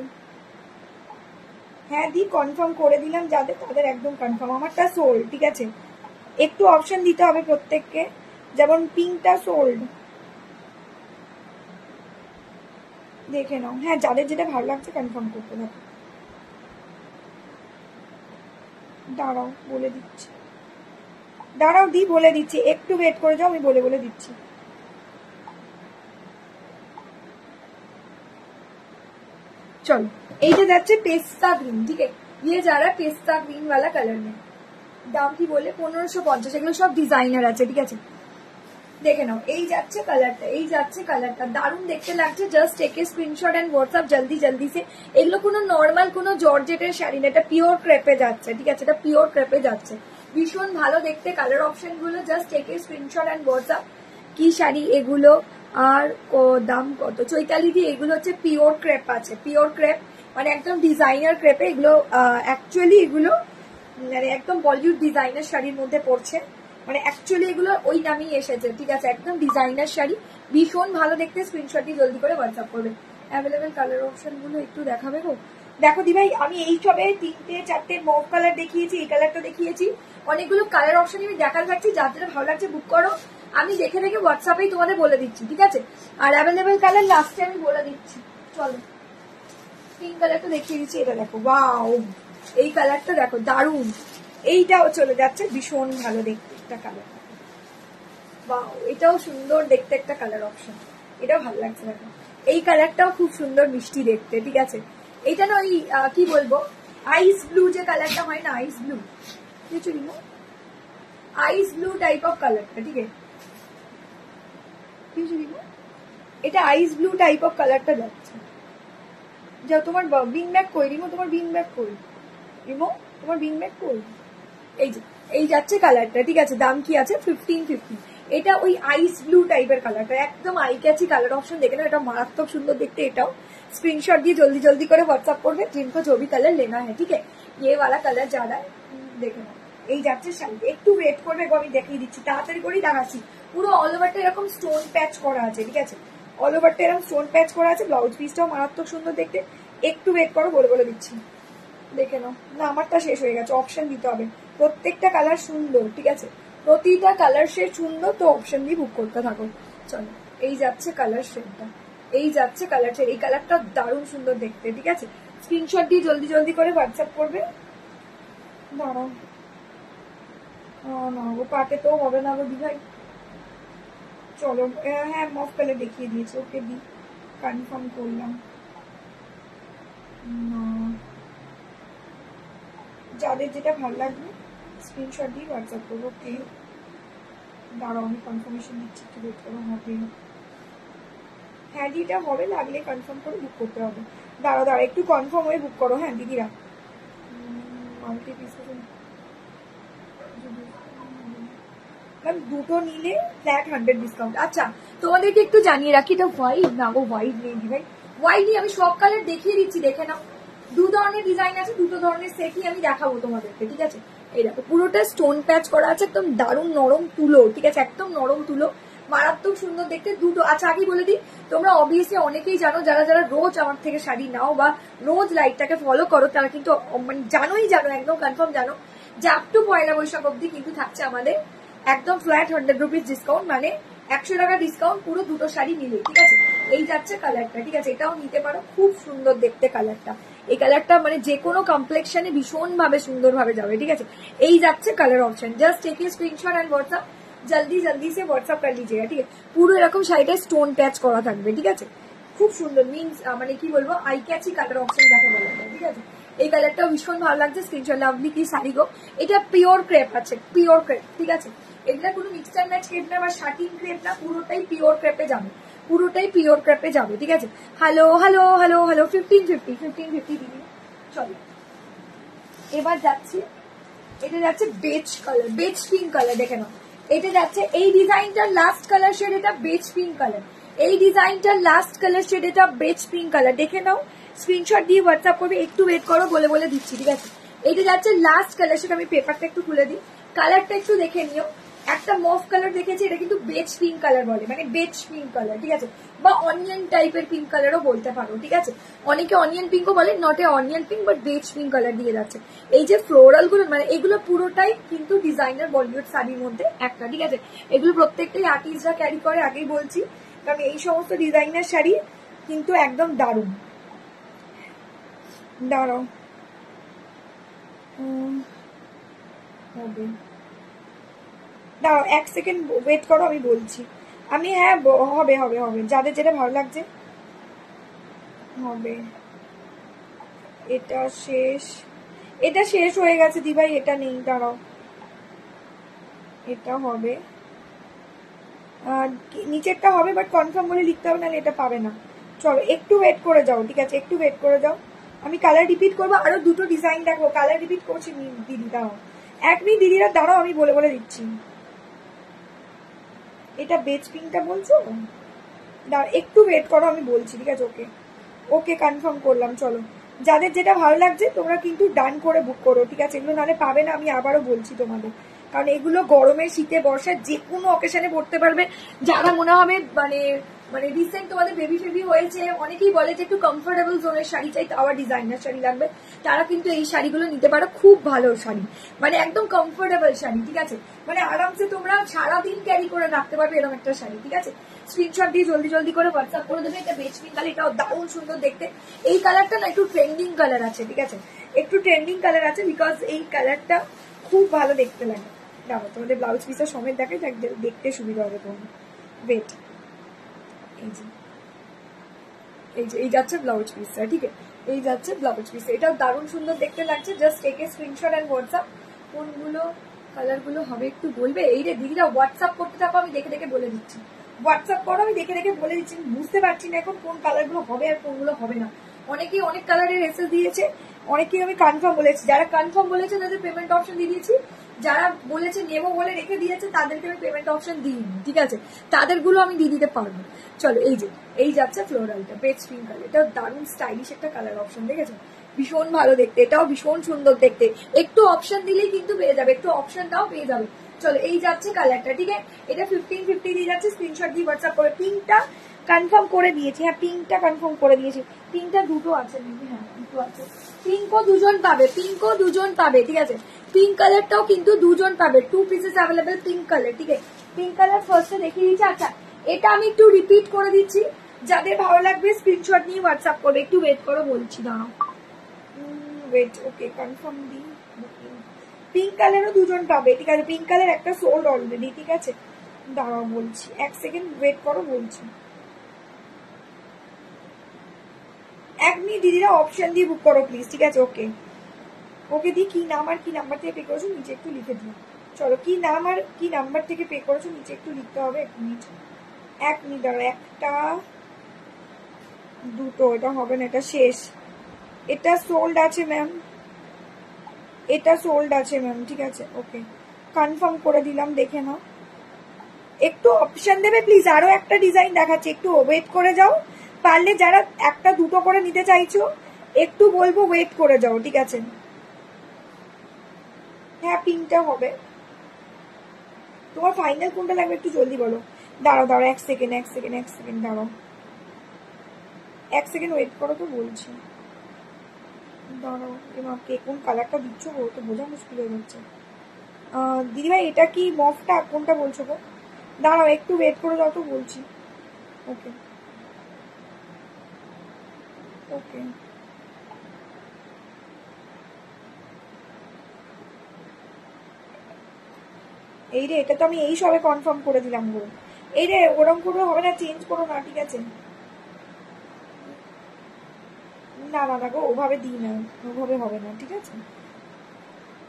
হ্যাঁ দি কনফার্ম করে দিলাম, যাদের তাদের একদম কনফার্ম। আমারটা সোল্ড, ঠিক আছে? একটু অপশন দিতে হবে প্রত্যেককে, যেমন পিঙ্কটা সোল্ড, দেখে নাও। হ্যাঁ, যাদের যেটা ভালো লাগছে কনফার্ম করতে থাকো। দাঁড়াও বলে দিচ্ছি, দাঁড়াও দি বলে দিচ্ছি, একটু ওয়েট করে যাও, আমি বলে বলে দিচ্ছি। चलो, এইটা যাচ্ছে পেস্তা গ্রিন, ঠিক আছে? ये जा रहा है पेस्ता ग्रीन वाला कलर में, দাম কি বলে 1550। এগুলো সব ডিজাইনার আছে, ঠিক আছে? দেখে নাও, এই যাচ্ছে কালারটা, এই যাচ্ছে কালারটা, দারুণ দেখতে লাগছে। Just take a screenshot and WhatsApp জলদি জলদি সে। এগুলো কোনো নর্মাল কোনো জর্জেটের শাড়ি না, এটা পিওর ক্রেপে যাচ্ছে, ঠিক আছে? এটা পিওর ক্রেপে যাচ্ছে, ভীষণ ভালো দেখতে। কালার অপশন গুলো just take a screenshot and WhatsApp. কি শাড়ি এগুলো? আর দাম কত চৈতালি দি? এগুলো হচ্ছে পিওর ক্রেপ আছে, পিওর ক্রেপ মানে একদম ডিজাইনার ক্রেপে এগুলো। অ্যাকচুয়ালি এগুলো মানে একদম বলিউড ডিজাইনার শাড়ির মধ্যে পড়ছে, মানে অ্যাকচুয়ালি এগুলো ওই নামেই এসেছে, ঠিক আছে? একদম ডিজাইনার শাড়ি, ভীষণ ভালো দেখতে। স্ক্রিনশট দিয়ে জলদি করে হোয়াটসঅ্যাপ করবে। অ্যাভেলেবেল কালার অপশন গুলো একটু দেখাবে গো। দেখো দি ভাই, আমি এই সবে 3টে 4টে মভ কালার দেখিয়েছি, এই কালারটা দেখিয়েছি, অনেকগুলো কালার অপশন আমি দেখাতে থাকছি। যার যেটা ভালো লাগছে বুক করো, আমি দেখে দেখে হোয়াটসঅ্যাপেই তোমাদের বলে দিচ্ছি, ঠিক আছে? আর অ্যাভেলেবেল কালার লাস্টে আমি বলে দিচ্ছি। চলো পিঙ্ক কালারটা দেখিয়ে দিচ্ছি, এটা দেখো, ওয়াও এই কালারটা দেখো দারুণ। এইটাও চলে যাচ্ছে, ভীষণ ভালো দেখতে একটা কালার, ওয়াও এটাও সুন্দর দেখতে একটা কালার অপশন, এটাও ভালো লাগছে দেখো। এই কালারটাও খুব সুন্দর মিষ্টি দেখতে, ঠিক আছে? এইটা না ওই কি বলবো, আইস ব্লু যে কালারটা হয় না, আইস ব্লু, কিছু না আইস ব্লু টাইপ অফ কালারটা, ঠিক আছে? এটা আইস ব্লু টাইপ অফ কালারটা যাচ্ছে। যাও তোমার বিন ব্যাগ কই রিমো, তোমার বিন ব্যাগ কই রিমো, তোমার বিন ব্যাগ কই? এই যে এই যাচ্ছে কালারটা, ঠিক আছে? দাম কি আছে? 1550। এটা ওই আইস ব্লু টাইপের কালারটা, একদম আই ক্যাচি কালার অপশন, দেখে না? এটা মারাত্মক সুন্দর দেখতে। এটাও স্ক্রিনশট দিয়ে জলদি জলদি করে হোয়াটসঅ্যাপ করবে, जिनको जो भी कलर लेना है, ठीक है? ये वाला कलर जा रहा है, দেখে নাও। এই যাচ্ছে শাড়ি, একটু ওয়েট করবে, আমি দেখিয়ে দিচ্ছি, তাড়াতাড়ি করেই দেখাচ্ছি। পুরো অল ওভারটা এরকম স্টোন প্যাচ করা আছে, ঠিক আছে? অল ওভারটা এরকম স্টোন প্যাচ করা আছে, ব্লাউজ পিসটাও মারাত্মক সুন্দর দেখতে। একটু ওয়েট করো, বলে বলে দিচ্ছি, দেখে নাও। না আমারটা শেষ হয়ে গেছে, অপশন দিতে হবে। প্রত্যেকটা কালার সুন্দর, ঠিক আছে? প্রতিটা কালার শেড সুন্দর, তো অপশন দিয়ে বুক করতে থাকো। চলো এই যাচ্ছে কালার শেডটা, এই যাচ্ছে কালার শেড, এই কালারটা দারুণ সুন্দর দেখতে, ঠিক আছে? স্ক্রিনশট দিয়ে জলদি জলদি করে হোয়াটসঅ্যাপ করবে। দাঁড়াও, না ও পাটে তো হবে না গো দিভাই। চলো হ্যাঁ মফ কালার দেখিয়ে দিয়েছে, ওকে দি কনফার্ম করলাম। যাদের যেটা ভালো লাগবে স্ক্রিনশট দিয়ে হোয়াটসঅ্যাপ করবো। ওকে দাঁড়াও আমি কনফার্মেশন দিচ্ছি, একটু ওয়েট করো। হবে হ্যাঁ দিটা হবে, লাগলে কনফার্ম করে বুক করতে হবে। দাঁড়াও দাঁড়াও একটু কনফার্ম হয়ে বুক করো, হ্যাঁ দিদিরা। মাল্টি পিস দুটো নিলে ফ্ল্যাট 100 ডিসকাউন্ট। আচ্ছা তোমাদেরকে একটু জানিয়ে রাখি, এটা হোয়াইট না গো, হোয়াইট নেই ভাই, হোয়াইট নেই। আমি সব কালার দেখিয়ে দিচ্ছি, দেখে নাও। দু ধরনের ডিজাইন আছে, দুটো ধরনের সেটই আমি দেখাবো তোমাদেরকে, ঠিক আছে? এই দেখো পুরোটা স্টোন প্যাচ করা আছে, একদম দারুণ নরম তুলো, ঠিক আছে? একদম নরম তুলো, মারাত্মক সুন্দর দেখতে। দুটো আচ্ছা আগে বলে দিই, তোমরা অবভিয়াসলি অনেকেই জানো, যারা যারা রোজ আমার থেকে শাড়ি নাও বা রোজ লাইটটাকে ফলো করো, তারা কিন্তু মানে জানো, একদম কনফার্ম জানো যে আপ টু পয়লা বৈশাখ অব্দি কিন্তু থাকছে আমাদের একদম ফ্ল্যাট 100 রুপিস ডিসকাউন্ট, মানে 100 টাকা ডিসকাউন্ট পুরো দুটো শাড়ি নিলে, ঠিক আছে? এই যাচ্ছে কালারটা, ঠিক আছে? এটাও নিতে পারো, খুব সুন্দর দেখতে কালারটা। এই কালারটা মানে যে কোনো কমপ্লেক্সনে ভীষণ ভাবে সুন্দর ভাবে যাবে, ঠিক আছে? এই যাচ্ছে colour option, just take a screenshot and WhatsApp, জলদি জলদি সে হোয়াটসঅ্যাপ कर लीजिएगा, ঠিক আছে? পুরো এরকম শাড়িটা স্টোন প্যাচ করা থাকবে, ঠিক আছে? খুব সুন্দর, মিন্স মানে কি বলবো, আই ক্যাচি কালার অপশন যাকে বলা যায়, ঠিক আছে? এই কালারটাও ভীষণ ভালো লাগছে। স্ক্রিনশট, লাভলি কি শাড়ি গো। এটা পিওর ক্রেপ আছে, পিওর ক্রেপ, ঠিক আছে? এটা কোনো মিক্সচার ম্যাচ ক্রেপ না বা শাটিং ক্রেপ না, পুরোটাই পিওর ক্রেপে যাবে, পুরোটাই পিওর ক্রেপে যাবে, ঠিক আছে? হ্যালো হ্যালো হ্যালো হ্যালো 1550 দিদি। চলো এবার যাচ্ছি, এটা যাচ্ছে beige colour, beige pink colour, দেখে নাও। এটা যাচ্ছে এই ডিজাইনটার লাস্ট কালার শেড, এটা বেজ পিঙ্ক কালার। এই ডিজাইনটার লাস্ট কালার শেড, এটা বেজ পিঙ্ক কালার, দেখে নাও। স্ক্রিনশট দিয়ে হোয়াটসঅ্যাপ করবে, একটু ওয়েট করো, বলে বলে দিচ্ছি, ঠিক আছে? এটা যাচ্ছে লাস্ট কালার শেড। আমি পেপারটা একটু খুলে দিই, কালারটা একটু দেখে নিও। একটা মফ কালার দেখেছি, এটা কিন্তু বেজ পিঙ্ক কালার বলে, মানে বেজ পিঙ্ক কালার, ঠিক আছে? বা অনিয়ন টাইপের পিঙ্ক কালারও বলতে পারো, ঠিক আছে? অনেকে অনিয়ন পিঙ্কও বলে, not a onion pink but beige pink colour দিয়ে যাচ্ছে। এই যে ফ্লোরাল গুলো, মানে এগুলো পুরোটাই কিন্তু ডিজাইনার বলিউড শাড়ির মধ্যে একটা, ঠিক আছে? এগুলো প্রত্যেকটাই আর্টিস্টরা ক্যারি করে, আগেই বলছি, কারণ এই সমস্ত ডিজাইনার শাড়ি কিন্তু একদম দারুণ। দাঁড়াও হবে, দাঁড়াও 1 সেকেন্ড ওয়েট করো, আমি বলছি। আমি হ্যাঁ হবে হবে হবে, যাদের যেটা ভালো লাগছে হবে। এটা শেষ, এটা শেষ হয়ে গেছে দিভাই, এটা নেই, দাঁড়াও। এটা হবে, নিচেরটা হবে বাট কনফার্ম বলে লিখতে হবে, নাহলে এটা পাবে না। চলো একটু ওয়েট করে যাও, ঠিক আছে? একটু ওয়েট করে যাও, আমি কালার রিপিট করবো, আরো দুটো ডিজাইন দেখো, কালার রিপিট করছি দিদি, দাঁড়াও 1 মিনিট দিদিরা, দাঁড়াও আমি বলে বলে দিচ্ছি। এটা বেজ পিঙ্কটা বলছো, একটু ওয়েট করো, আমি বলছি, ঠিক আছে? ওকে ওকে, কনফার্ম করলাম। চলো, যাদের যেটা ভালো লাগছে তোমরা কিন্তু ডান করে বুক করো, ঠিক আছে? এগুলো নাহলে পাবে না, আমি আবারও বলছি তোমাদের, কারণ এগুলো গরমে, শীতে, বর্ষায় যে কোনো অকেশনে পড়তে পারবে। যারা মনে হবে মানে মানে রিসেন্ট তোমাদের বেবি ফেবি হয়েছে, অনেকেই বলে যে একটু কমফোর্টেবল জোনের শাড়ি চাই, আবার ডিজাইনার শাড়ি লাগবে, তারা কিন্তু এই শাড়িগুলো নিতে পারো। খুব ভালো শাড়ি, মানে একদম কমফোর্টেবল শাড়ি, ঠিক আছে? মানে আরামসে তোমরা সারাদিন ক্যারি করে রাখতে পারবে এরকম একটা শাড়ি, ঠিক আছে? স্ক্রিনশট দিয়ে জলদি জলদি করে হোয়াটসঅ্যাপ করে দেবে। এটা বেচ পিঙ্ক কালার, এটাও দারুণ সুন্দর দেখতে। এই কালারটা না একটু ট্রেন্ডিং কালার আছে, ঠিক আছে? একটু ট্রেন্ডিং কালার আছে, বিকজ এই কালারটা খুব ভালো দেখতে লাগে। দেখো তোমাদের ব্লাউজ পিসটা সমেত দেখে, দেখতে সুবিধা হবে তোমার। ওয়েট, এই যে এই যাচ্ছে ব্লাউজ পিসটা, ঠিক আছে? এই যাচ্ছে ব্লাউজ পিস, এটাও দারুণ সুন্দর দেখতে লাগছে। Just take a screenshot and WhatsApp. কোনগুলো কালারগুলো হবে একটু বলবে? এই রে দিদিরা হোয়াটসঅ্যাপ করতে থাকো, আমি দেখে দেখে বলে দিচ্ছি। হোয়াটসঅ্যাপ করো, আমি দেখে দেখে বলে দিচ্ছি। বুঝতে পারছি না এখন কোন কালারগুলো হবে আর কোনগুলো হবে না। অনেকেই অনেক কালারের এসএস দিয়েছে, অনেকেই আমি কনফার্ম বলেছি। যারা কনফার্ম বলেছে তাদের পেমেন্ট অপশন দিয়ে দিয়েছি, যারা বলেছে নেবো বলে রেখে দিয়েছে তাদেরকে আমি পেমেন্ট অপশন দিইনি, ঠিক আছে? তাদেরগুলো আমি দিয়ে দিতে পারবো। চলো, এই যে এই যাচ্ছে ফ্লোরালটা, পেজ পিঙ্ক কালার, এটা দারুণ স্টাইলিশ একটা কালার অপশন, দেখেছো? ভীষণ ভালো দেখতে, এটাও ভীষণ সুন্দর দেখতে। একটু অপশন দিলেই কিন্তু পেয়ে যাবে, একটু অপশন দাও পেয়ে যাবে। চলো, এই যাচ্ছে কালারটা, ঠিক আছে? এটা 1550 দিয়ে যাচ্ছে, স্ক্রিনশট দিয়ে হোয়াটসঅ্যাপ করে। পিঙ্কটা কনফার্ম করে দিয়েছি, হ্যাঁ পিঙ্কটা কনফার্ম করে দিয়েছি। পিঙ্কটা দুটো আছে নাকি? হ্যাঁ দুটো আছে। পিঙ্কও দুজন পাবে, পিঙ্কও দুজন পাবে, ঠিক আছে? পিঙ্ক কালারটাও কিন্তু দুজন পাবে, 2 পিসেস অ্যাভেলেবেল পিঙ্ক কালার, ঠিক আছে? পিঙ্ক কালার ফার্স্টে দেখিয়ে দিচ্ছি। আচ্ছা, এটা আমি একটু রিপিট করে দিচ্ছি, যাদের ভালো লাগবে স্ক্রিনশট নিয়ে হোয়াটসঅ্যাপ করবে। একটু ওয়েট করো, বলছি, দাঁড়াও, ওয়েট। ওকে, কনফার্ম দি। পিঙ্ক কালারও দুজন পাবে, ঠিক আছে? পিঙ্ক কালার একটা সোল্ড অলরেডি, ঠিক আছে? দাঁড়াও বলছি, এক সেকেন্ড ওয়েট করো, বলছি। এক মিনিট দিদিরা, অপশন দিয়ে বুক করো প্লিজ, ঠিক আছে? ওকে ওকে দি, কি নাম আর কি নাম্বার থেকে পে করেছো নিচে একটু লিখে দিও। চলো, কি নাম আর কি নাম্বার থেকে পে করেছো নিচে একটু লিখতে হবে। এক মিনিট দাঁড়ো, একটা দুটো, এটা হবে না, এটা শেষ। এটা সোল্ড আছে ম্যাম, এটা সোল্ড আছে ম্যাম, ঠিক আছে? ওকে, কনফার্ম করে দিলাম, দেখে নাও। একটু অপশন দেবে প্লিজ, আরো একটা ডিজাইন দেখাচ্ছে, একটু ওয়েট করে যাও। পারলে যারা একটা দুটো করে নিতে চাইছো একটু বলবো ওয়েট করে যাও, ঠিক আছে? হ্যাঁ পিঙ্কটা হবে। তোমার ফাইনাল কোনটা লাগবে একটু জলদি বলো। দাঁড়াও দাঁড়াও, এক সেকেন্ড দাঁড়াও, এক সেকেন্ড ওয়েট করো তো, বলছি। দাঁড়াও, এবার কে কোন কালারটা দিচ্ছ গো, তো বোঝা মুশকিল হয়ে যাচ্ছে। দিদিভাই এটা কি মফটা, কোনটা বলছো গো? দাঁড়াও একটু ওয়েট করে দাও তো, বলছি। ওকে ওকে, এই রে, এটা তো আমি এই সবে কনফার্ম করে দিলাম গো। এই রে, ওরম করে হবে না, চেঞ্জ করো না, ঠিক আছে? না না না গো, ওভাবে দিই না, ওভাবে হবে না, ঠিক আছে?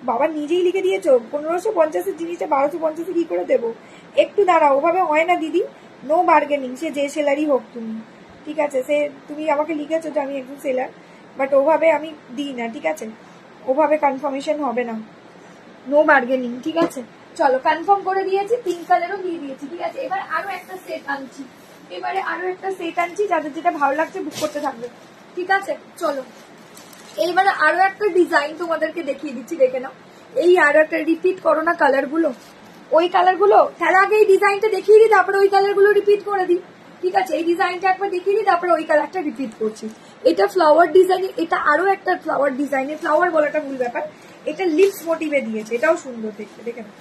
বাবা নিজেই লিখে দিয়েছো 1550-এর জিনিসটা 1250-এ কি করে দেবো? একটু দাঁড়াও, ওভাবে হয় না দিদি, নো বার্গেনিং, সে যে সেলারই হোক তুমি, ঠিক আছে? সে তুমি আমাকে লিখেছো যে আমি একজন সেলার, বাট ওভাবে আমি দিই না, ঠিক আছে? ওভাবে কনফার্মেশন হবে না, নো বার্গেনিং, ঠিক আছে? চলো, কনফার্ম করে দিয়েছি, পিঙ্ক কালারও দিয়ে দিয়েছি, ঠিক আছে? এবার আরো একটা সেট আনছি, এবারে আরো একটা সেট আনছি, যাদের যেটা ভালো লাগছে বুক করতে থাকবে, ঠিক আছে? চলো, এইবারে আরো একটা ডিজাইন তোমাদেরকে দেখিয়ে দিচ্ছি, দেখে নাও। এই আরো একটা, রিপিট করো না কালারগুলো, ওই কালারগুলো, তাহলে আগে এই ডিজাইনটা দেখিয়ে দিই, তারপরে ওই কালারগুলো রিপিট করে দিই, ঠিক আছে? এই ডিজাইনটা একবার দেখিয়ে দিই, তারপরে ওই কালারটা রিপিট করছি। এটা ফ্লাওয়ার ডিজাইন, এটা আরো একটা ফ্লাওয়ার ডিজাইনে, ফ্লাওয়ার বলাটা ভুল ব্যাপার, এটা লিপস মোটিভে দিয়েছে, এটাও সুন্দর দেখতে, দেখে নাও।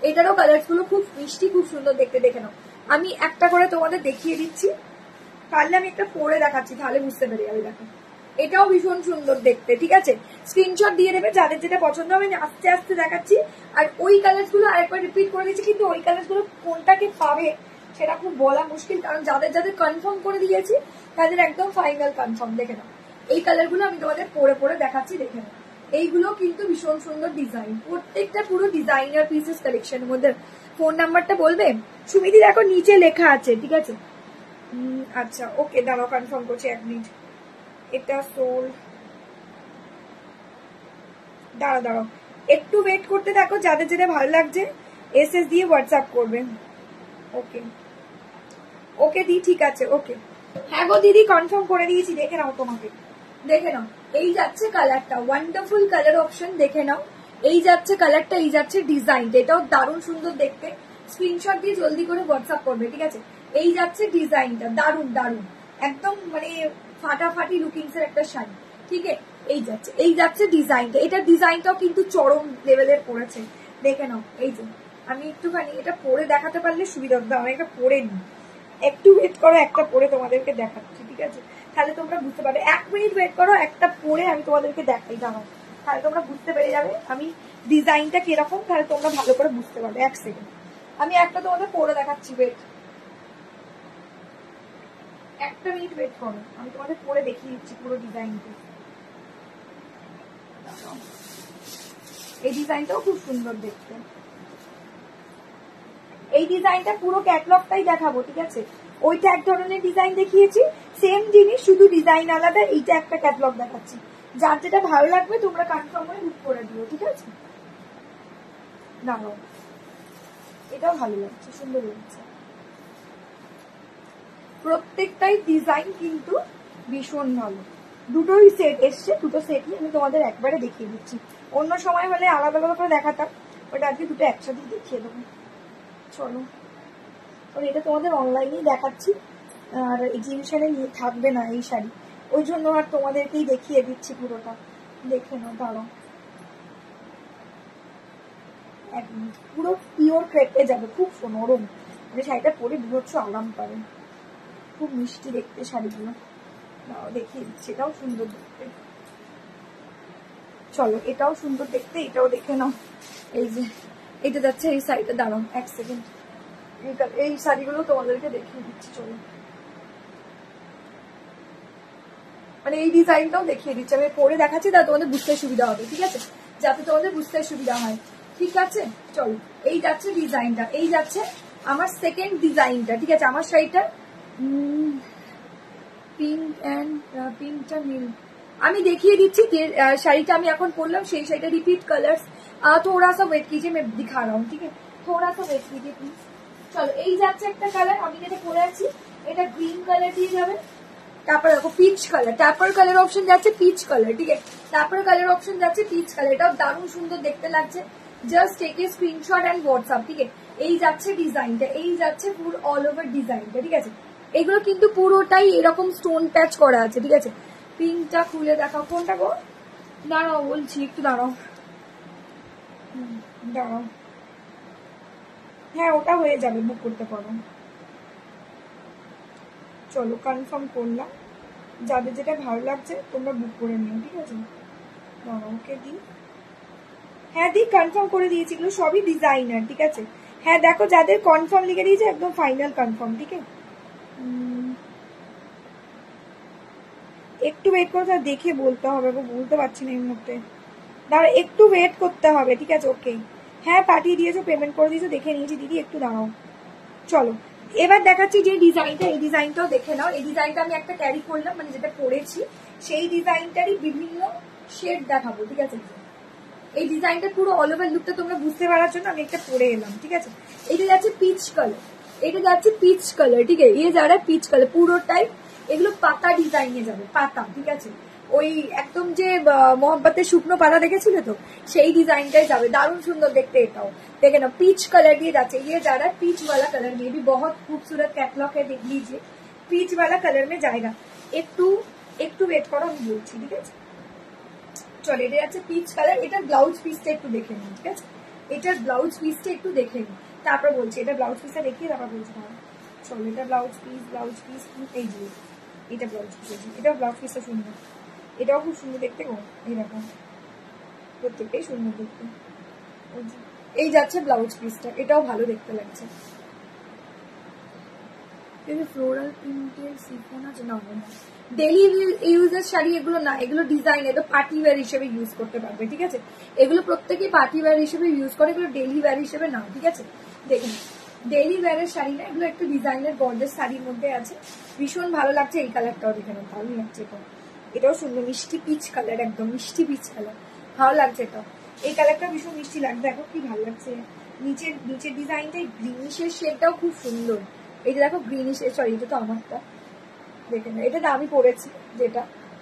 এটারও কালার গুলো খুব মিষ্টি, খুব সুন্দর দেখতে, দেখে নাও। আমি একটা করে তোমাদের দেখিয়ে দিচ্ছি, পারলে আমি একটা পরে দেখাচ্ছি, তাহলে বুঝতে পেরে যাবে। দেখো, এটাও ভীষণ সুন্দর দেখতে, ঠিক আছে? স্ক্রিনশট দিয়ে দেবে যাদের যেটা পছন্দ হবে, আস্তে আস্তে দেখাচ্ছি। আর ওই কালার গুলো আরেকবার রিপিট করে দিচ্ছি, কিন্তু ওই কালার গুলো কোনটাকে পাবে সেটা খুব বলা মুশকিল, কারণ যাদের যাদের কনফার্ম করে দিয়েছি তাদের একদম ফাইনাল কনফার্ম, দেখে নাও। এই কালার গুলো আমি তোমাদের পরে পরে দেখাচ্ছি, দেখে নাও। এইগুলো কিন্তু ভীষণ সুন্দর ডিজাইন, প্রত্যেকটা পুরো ডিজাইনার পিসেস কালেকশনের মধ্যে। ফোন নাম্বারটা বলবে সুমিতি, দেখো নিচে লেখা আছে, ঠিক আছে? আচ্ছা ওকে, দাঁড়াও কনফার্ম করছি, এক মিনিট। এটা সোল্ড, দাঁড়াও দাঁড়াও, একটু ওয়েট করতে থাকো, যাদের যেটা ভালো লাগছে এসএস দিয়ে হোয়াটসঅ্যাপ করবেন। ওকে ওকে দি, ঠিক আছে, ওকে। হ্যাঁ গো দিদি, কনফার্ম করে দিয়েছি, দেখে নাও, তোমাকে দেখে নাও। এই যাচ্ছে কালারটা, ওয়ান্ডারফুল কালার অপশন, দেখে নাও। এই যাচ্ছে কালারটা, এই যাচ্ছে ডিজাইনটা, এটাও দারুণ সুন্দর দেখতে। স্ক্রিনশট দিয়ে জলদি করে হোয়াটসঅ্যাপ করবে, ঠিক আছে। এই যাচ্ছে ডিজাইনটা, দারুণ দারুণ, একদম মানে ফাটাফাটি লুকিংস এর একটা শাড়ি, ঠিক আছে। এই যাচ্ছে ডিজাইনটা, এটা ডিজাইনটাও কিন্তু চরম লেভেলের পড়েছে, দেখে নাও। এই যে আমি একটুখানি এটা পরে দেখাতে পারলে সুবিধা হতো, আমি এটা পরে নিই, একটু ওয়েট করো, একটা পরে তোমাদেরকে দেখাচ্ছি, ঠিক আছে, তাহলে তোমরা বুঝতে পারবে। 1 মিনিট ওয়েট করো, একটা পরে আমি তোমাদেরকে দেখাই, দাঁড়াও, তাহলে তোমরা বুঝতে পেরে যাবে আমি ডিজাইনটা কিরকম, তাহলে তোমরা ভালো করে বুঝতে পারবে। 1 সেকেন্ড, আমি একটা তোমাদের পরে দেখাচ্ছি, ওয়েট, 1 মিনিট ওয়েট করো, আমি তোমাদের পরে দেখিয়ে দিচ্ছি পুরো ডিজাইনটা। এই ডিজাইনটাও খুব সুন্দর দেখতে, এই ডিজাইনটা পুরো ক্যাটলগটাই দেখাবো, ঠিক আছে। ওইটা এক ধরনের ডিজাইন দেখিয়েছি, সেম জিনিস, শুধু ডিজাইন আলাদা, এইটা একটা ক্যাটলগ দেখাচ্ছি। যার যেটা ভালো লাগবে তোমরা কনফার্ম হয়ে বুক করে দিও, ঠিক আছে। দাঁড়াও, এটাও ভালো লাগছে, সুন্দর লাগছে, প্রত্যেকটাই ডিজাইন কিন্তু ভীষণ ভালো। দুটোই সেট এসছে, দুটো সেটই আমি তোমাদের একবারে দেখিয়ে দিচ্ছি। অন্য সময় হলে আলাদা আলাদা করে দেখাতাম, ওটা আজকে দুটো একসাথে দেখিয়ে দেবো। চলো, এটা তোমাদের অনলাইনেই দেখাচ্ছি, আর এক্সিবিশনে নিয়ে থাকবে না এই শাড়ি, ওই জন্য আর তোমাদেরকেই দেখিয়ে দিচ্ছি পুরোটা, দেখে নাও। দাঁড়াও, পুরো পিওর ক্রেপে যাবে, খুব নরম, মানে শাড়িটা পরে বিভৎস আরাম পাবে, খুব মিষ্টি দেখতে শাড়িগুলো। দাঁড়াও দেখিয়ে দিচ্ছি, এটাও সুন্দর দেখতে, চলো এটাও সুন্দর দেখতে, এটাও দেখে নাও। এই যে এটা যাচ্ছে এই শাড়িটা, দাঁড়াও 1 সেকেন্ড, এই শাড়িগুলো তোমাদেরকে দেখিয়ে দিচ্ছি, চলো, মানে এই ডিজাইনটাও দেখিয়ে দিচ্ছি, আমি পরে দেখাচ্ছি, তাহলে তোমাদের বুঝতে সুবিধা হবে, ঠিক আছে, যাতে তোমাদের বুঝতে সুবিধা হয়, ঠিক আছে। চলো, এই যাচ্ছে ডিজাইনটা, এই যাচ্ছে আমার সেকেন্ড ডিজাইনটা, ঠিক আছে। আমার শাড়িটা পিঙ্কটা নীল, আমি দেখিয়ে দিচ্ছি যে শাড়িটা আমি এখন পরলাম সেই শাড়িটা, রিপিট কালার্स, थोड़ा सा वेट कीजिए, मैं दिखा रहा हूँ, ठीक है, थोड़ा सा वेट कीजिए प्लीज। চলো, এই যাচ্ছে একটা কালার, আমি যেটা পরে আছি এটা গ্রিন কালার দিয়ে যাবে, তারপরে দেখো পিচ কালার, তারপর কালার অপশন যাচ্ছে পিচ কালার, ঠিক আছে, তারপর কালার অপশন যাচ্ছে পিচ কালার, এটাও দারুণ সুন্দর দেখতে লাগছে। Just take a screenshot and WhatsApp, ঠিক আছে। এই যাচ্ছে ডিজাইনটা, এই যাচ্ছে পুরো অল ওভার ডিজাইনটা, ঠিক আছে। এগুলো কিন্তু পুরোটাই এরকম স্টোন প্যাচ করা আছে, ঠিক আছে। পিঙ্কটা খুলে দেখাও, কোনটা গো, দাঁড়াও বলছি, একটু দাঁড়াও, দাঁড়াও, হ্যাঁ ওটা হয়ে যাবে, বুক করতে পারো। চলো কনফার্ম করলাম, যাদের যেটা ভালো লাগছে তোমরা বুক করে নিও, ঠিক আছে। ওকে দি, হ্যাঁ দি কনফার্ম করে দিয়েছি, এগুলো সবই ডিজাইনার, ঠিক আছে। হ্যাঁ দেখো, যাদের কনফার্ম লিখে দিয়েছে একদম ফাইনাল কনফার্ম, ঠিক আছে। একটু ওয়েট করো, দেখে বলতে হবে, বলতে পারছি না এই মুহূর্তে, দাঁড়াও একটু ওয়েট করতে হবে, ঠিক আছে। ওকে, হ্যাঁ পাঠিয়ে দিয়েছো, পেমেন্ট করে দিয়েছো, দেখে নিয়েছি দিদি, একটু দাঁড়াও। চলো এবার দেখাচ্ছি যে ডিজাইনটা, এই ডিজাইনটাও দেখে নাও। এই ডিজাইনটা আমি একটা ক্যারি করলাম, মানে যেটা পরেছি সেই ডিজাইনটারই বিভিন্ন শেড দেখাবো, ঠিক আছে। এই ডিজাইনটা পুরো অল ওভার লুকটা তোমরা বুঝতে পারার জন্য আমি একটা পরে এলাম, ঠিক আছে। এটা যাচ্ছে পিচ কালার, এটা যাচ্ছে পিচ কালার, ঠিক আছে। এই যারা পিচ কালার পুরোটাই, এগুলো পাতা ডিজাইনে যাবে, পাতা, ঠিক আছে। ওই একদম যে মোহাম্মতের শুকনো পাতা দেখেছিলে তো, সেই ডিজাইনটাই যাবে, দারুণ সুন্দর দেখতে। এটাও দেখে না, পিচ कलर দিয়ে যাচ্ছে, ये जा रहा है पीच वाला कलर में, भी बहुत खूबसूरत कैटलॉग है, देख लीजिए, पीच वाला कलर में जाएगा। একটু ওয়েট করো, আমি বলছি, ঠিক আছে। চলো, এটা যাচ্ছে পিচ কালার, এটার ব্লাউজ পিসটা একটু দেখে নিন, ঠিক আছে। এটার ব্লাউজ পিসটা একটু দেখে নিন, তারপর বলছি। এটা ব্লাউজ পিসটা দেখিয়ে তারপর বলছি। চলো, এটা ব্লাউজ পিস এই যে এটা ব্লাউজ পিস, এটাও ব্লাউজ পিসটা সুন্দর, এটাও খুব সুন্দর দেখতে গো, এইরকম প্রত্যেকটাই সুন্দর দেখতে। এই যাচ্ছে ব্লাউজ পিসটা, এটাও ভালো দেখতে লাগছে। ফ্লোরাল প্রিন্টের সিফন আছে না, ডেলি ইউজের শাড়ি এগুলো না, এগুলো ডিজাইন, এগুলো পার্টি ওয়্যার হিসেবে ইউজ করতে পারবে, ঠিক আছে। এগুলো প্রত্যেকেই পার্টি ওয়্যার হিসেবে ইউজ করে, এগুলো ডেলি ওয়্যার হিসেবে না, ঠিক আছে। দেখুন, ডেলি ওয়্যারের শাড়ি না, এগুলো একটু ডিজাইনের গর্জেস শাড়ির মধ্যে আছে, ভীষণ ভালো লাগছে। এই কালারটাও দেখে না, ভালো লাগছে, এটাও সুন্দর, মিষ্টি পিচ কালার, একদম মিষ্টি পিচ কালার, ভালো লাগছে। এটাও, এই কালারটা ভীষণ মিষ্টি লাগছে, দেখো কি ভালো লাগছে। নিচের ডিজাইনটা গ্রিনিশের শেডটাও খুব সুন্দর, এইটা দেখো গ্রিনিশ, সরি এটা তো আমারটা, দেখে না, এটা আমি পরেছি যেটা,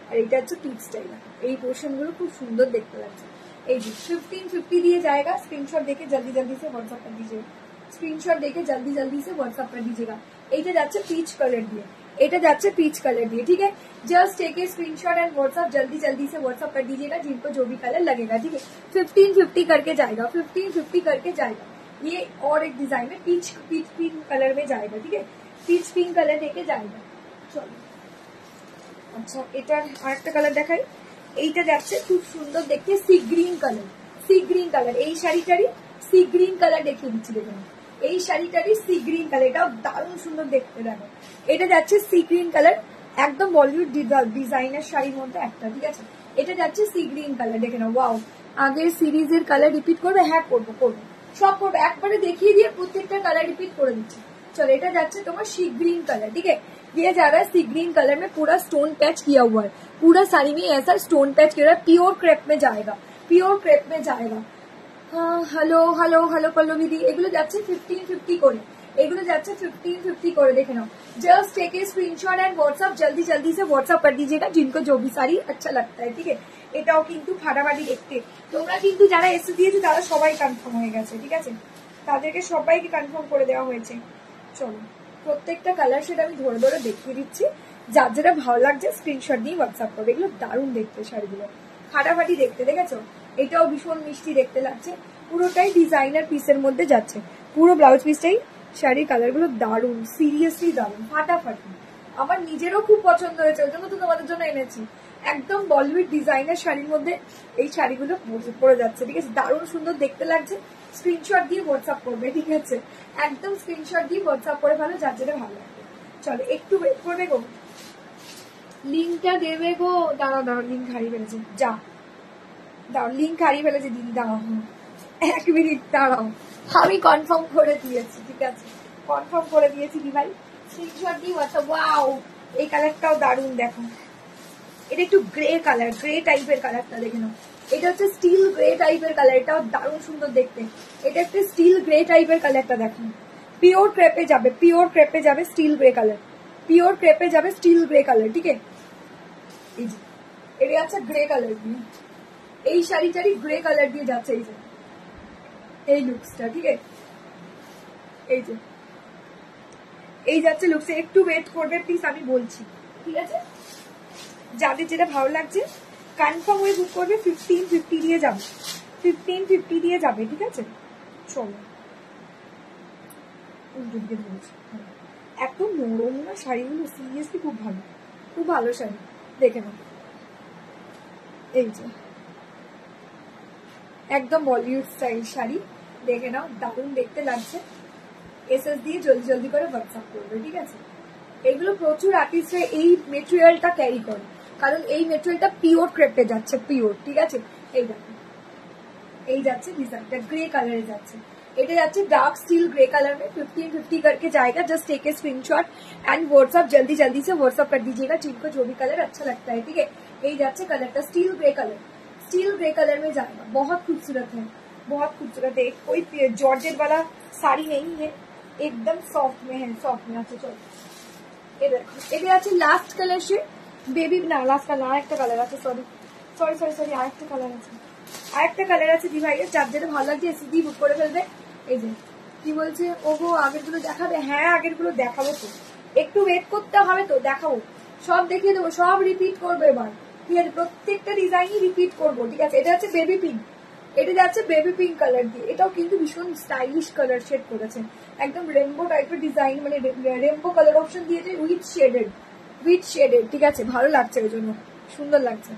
আর এটা হচ্ছে পিচ স্টাইল। এই পোর্শন গুলো খুব সুন্দর দেখতে লাগছে। এই যে 1550 दिए जाएगा, स्क्रीनशॉट देके जल्दी जल्दी से व्हाट्सएप कर दीजिएगा, स्क्रीनशॉट देके जल्दी जल्दी से व्हाट्सएप कर दीजिएगा। এইটা যাচ্ছে পিচ কালার দিয়ে, এটা যাচ্ছে পিচ कलर दिए, ठीक है। Just take a screenshot and WhatsApp जल्दी जल्दी से व्हाट्सएप कर दीजिएगा जिनको जो भी कलर लगेगा, ठीक है। 1550 करके जाएगा, 1550 करके जाएगा। ये और एक डिजाइन में पीच पिंक कलर में जाएगा, ठीक है, पीच पिंक कलर लेके जाएगा। चलो আচ্ছা, এটার আরেকটা কালার দেখাই। এইটা যাচ্ছে খুব সুন্দর দেখতে, sea green colour, sea green colour. এই শাড়িটারই সি গ্রিন কালার দেখিয়ে দিচ্ছি, দেখুন এই শাড়িটারই সি গ্রিন কালার, এটাও দারুণ সুন্দর দেখতে। দেখো এটা যাচ্ছে সি গ্রিন কালার, একদম বলিউড ডিজাইনার শাড়ির মধ্যে একটা, ঠিক আছে। এটা যাচ্ছে সি গ্রিন কালার, দেখে নাও। ওয়াও, আগের সিরিজের কালার রিপিট করবে? হ্যাঁ করবো করবো, সব করবো, একবারে দেখিয়ে দিয়ে প্রত্যেকটা কালার রিপিট করে দিচ্ছি। चलो এটা যাচ্ছে তোমার सी ग्रीन कलर, ठीक है। ये जा रहा है सी ग्रीन कलर में, पूरा स्टोन पैच किया हुआ है, पूरा साड़ी में ऐसा स्टोन पैच किया हुआ है, प्योर क्रेप में जाएगा, प्योर क्रेप में जाएगा। हाँ hello hello hello Pallavi di, এগুলো যাচ্ছে 1550 করে, এগুলো যাচ্ছে 1550 করে, দেখে নাও। Just take a screenshot and WhatsApp जल्दी जल्दी से व्हाट्सएप कर दीजिएगा जिनको जो भी साड़ी अच्छा लगता है, ठीक है। এটাও কিন্তু ফাটাফাটি দেখতে। তোমরা কিন্তু যারা এসে দিয়েছে তারা সবাই কনফার্ম হয়ে গেছে, ঠিক আছে, তাদেরকে সবাইকে কনফার্ম করে দেওয়া হয়েছে। চলো প্রত্যেকটা কালার সেটা আমি ধরে ধরে দেখিয়ে দিচ্ছি, যার যেটা ভালো লাগছে স্ক্রিনশট দিয়ে হোয়াটসঅ্যাপ করবে। এগুলো দারুণ দেখতে শাড়িগুলো, ফাটাফাটি দেখতে, দেখেছো। এটাও ভীষণ মিষ্টি দেখতে লাগছে, পুরোটাই ডিজাইনার পিসের মধ্যে যাচ্ছে, পুরো ব্লাউজ পিসটাই। শাড়ির কালারগুলো দারুণ, সিরিয়াসলি দারুণ, ফাটাফাটি। আমার নিজেরও খুব পছন্দ হয়েছে, ওই জন্য তো তোমাদের জন্য এনেছি। একদম বলিউড ডিজাইনার শাড়ির মধ্যে এই শাড়িগুলো পরে যাচ্ছে, ঠিক আছে, দারুণ সুন্দর দেখতে লাগছে। স্ক্রিনশট দিয়ে হোয়াটসঅ্যাপ করবে, ঠিক আছে, একদম স্ক্রিনশট দিয়ে হোয়াটসঅ্যাপ করে ভালো, যার যেটা ভালো লাগবে। চলো একটু ওয়েট করবে গো, লিঙ্কটা দেবে গো। দাঁড়াও দাঁড়াও, লিঙ্ক হারিয়ে ফেলেছে, যা দাও, লিঙ্ক হারিয়ে ফেলেছে দিদি, দাঁড়াও 1 মিনিট দাঁড়াও, আমি কনফার্ম করে দিয়েছি, ঠিক আছে, কনফার্ম করে দিয়েছি দি ভাই। স্ক্রিনশট দিয়ে হোয়াটসঅ্যাপ। ওয়াও, এই কালারটাও দারুণ, দেখো এটা একটু গ্রে কালার, গ্রে টাইপের কালারটা দেখে নাও। এটা হচ্ছে স্টিল গ্রে টাইপের কালার, এটাও দারুণ সুন্দর দেখতে। এটা একটা স্টিল গ্রে টাইপের কালারটা দেখো, পিওর ক্রেপে যাবে, পিওর ক্রেপে যাবে, স্টিল গ্রে কালার, পিওর ক্রেপে যাবে, স্টিল গ্রে কালার, ঠিক আছে। এই যে এটা আছে গ্রে কালার দিয়ে, এই শাড়িটারই গ্রে কালার দিয়ে যাচ্ছে, এই যে এই লুকসটা, ঠিক আছে। এই যে এই যাচ্ছে লুকসে, একটু ওয়েট করবে প্লিজ, আমি বলছি, ঠিক আছে। যাদের যেটা ভালো লাগছে কনফার্ম হয়ে বুক করবে, 1550 দিয়ে যাবে, 1550 দিয়ে যাবে, ঠিক আছে। চলো এত নরম না শাড়িগুলো, সিরিয়াসলি খুব ভালো, খুব ভালো শাড়ি, দেখে নাও। এই যে একদম বলিউড স্টাইল শাড়ি, দেখে নাও, দারুণ দেখতে লাগছে। এসএস দিয়ে জলদি জলদি করে হোয়াটসঅ্যাপ করবে, ঠিক আছে। এগুলো প্রচুর আর্টিস্টরা এই মেটেরিয়ালটা ক্যারি করে, কারণ এই মেটেরিয়ালটা পিওর ক্রেপে যাচ্ছে, পিওর, ঠিক আছে। এই দেখো এই যাচ্ছে ডিজাইনটা গ্রে কালারে যাচ্ছে, এটা যাচ্ছে डार्क स्टील ग्रे कलर में, 1550 करके जाएगा। Just take a screenshot and WhatsApp जल्दी जल्दी से व्हाट्सएप कर दीजिएगा जिनको जो भी कलर अच्छा लगता है, ठीक है। यही जाচ্ছে कलरটা steel grey colour, steel grey colour में जाएगा, बहुत खूबसूरत है, बहुत खूबसूरत है। कोई जॉर्जेट वाला साड़ी नहीं है, एकदम सॉफ्ट में है, सॉफ्ट में। अच्छा चलो ये देखो, এটা আছে লাস্ট কালার সে বেবি, না লাস্ট কালার আরেকটা কালার আছে, সরি সরি সরি সরি আরেকটা কালার আছে, আরেকটা কালার আছে দি ভাইয়ের, যার যেটা ভালো লাগছে এসে দিয়ে বুক করে ফেলবে। এই যে কি বলছে, ওগো আগের গুলো দেখাবে? হ্যাঁ আগের গুলো দেখাবো তো, একটু ওয়েট করতে হবে তো, দেখাবো, সব দেখিয়ে দেবো, সব রিপিট করবো এবার, ঠিক আছে, প্রত্যেকটা ডিজাইনই রিপিট করবো, ঠিক আছে। এটা হচ্ছে বেবি পিঙ্ক, এটা যাচ্ছে বেবি পিঙ্ক কালার দিয়ে, এটাও কিন্তু ভীষণ স্টাইলিশ কালার শেড করেছে, একদম রেনবো টাইপের ডিজাইন, মানে রেনবো কালার অপশন দিয়েছে উইথ শেডেড, ঠিক আছে, ভালো লাগছে, ওই জন্য সুন্দর লাগছে।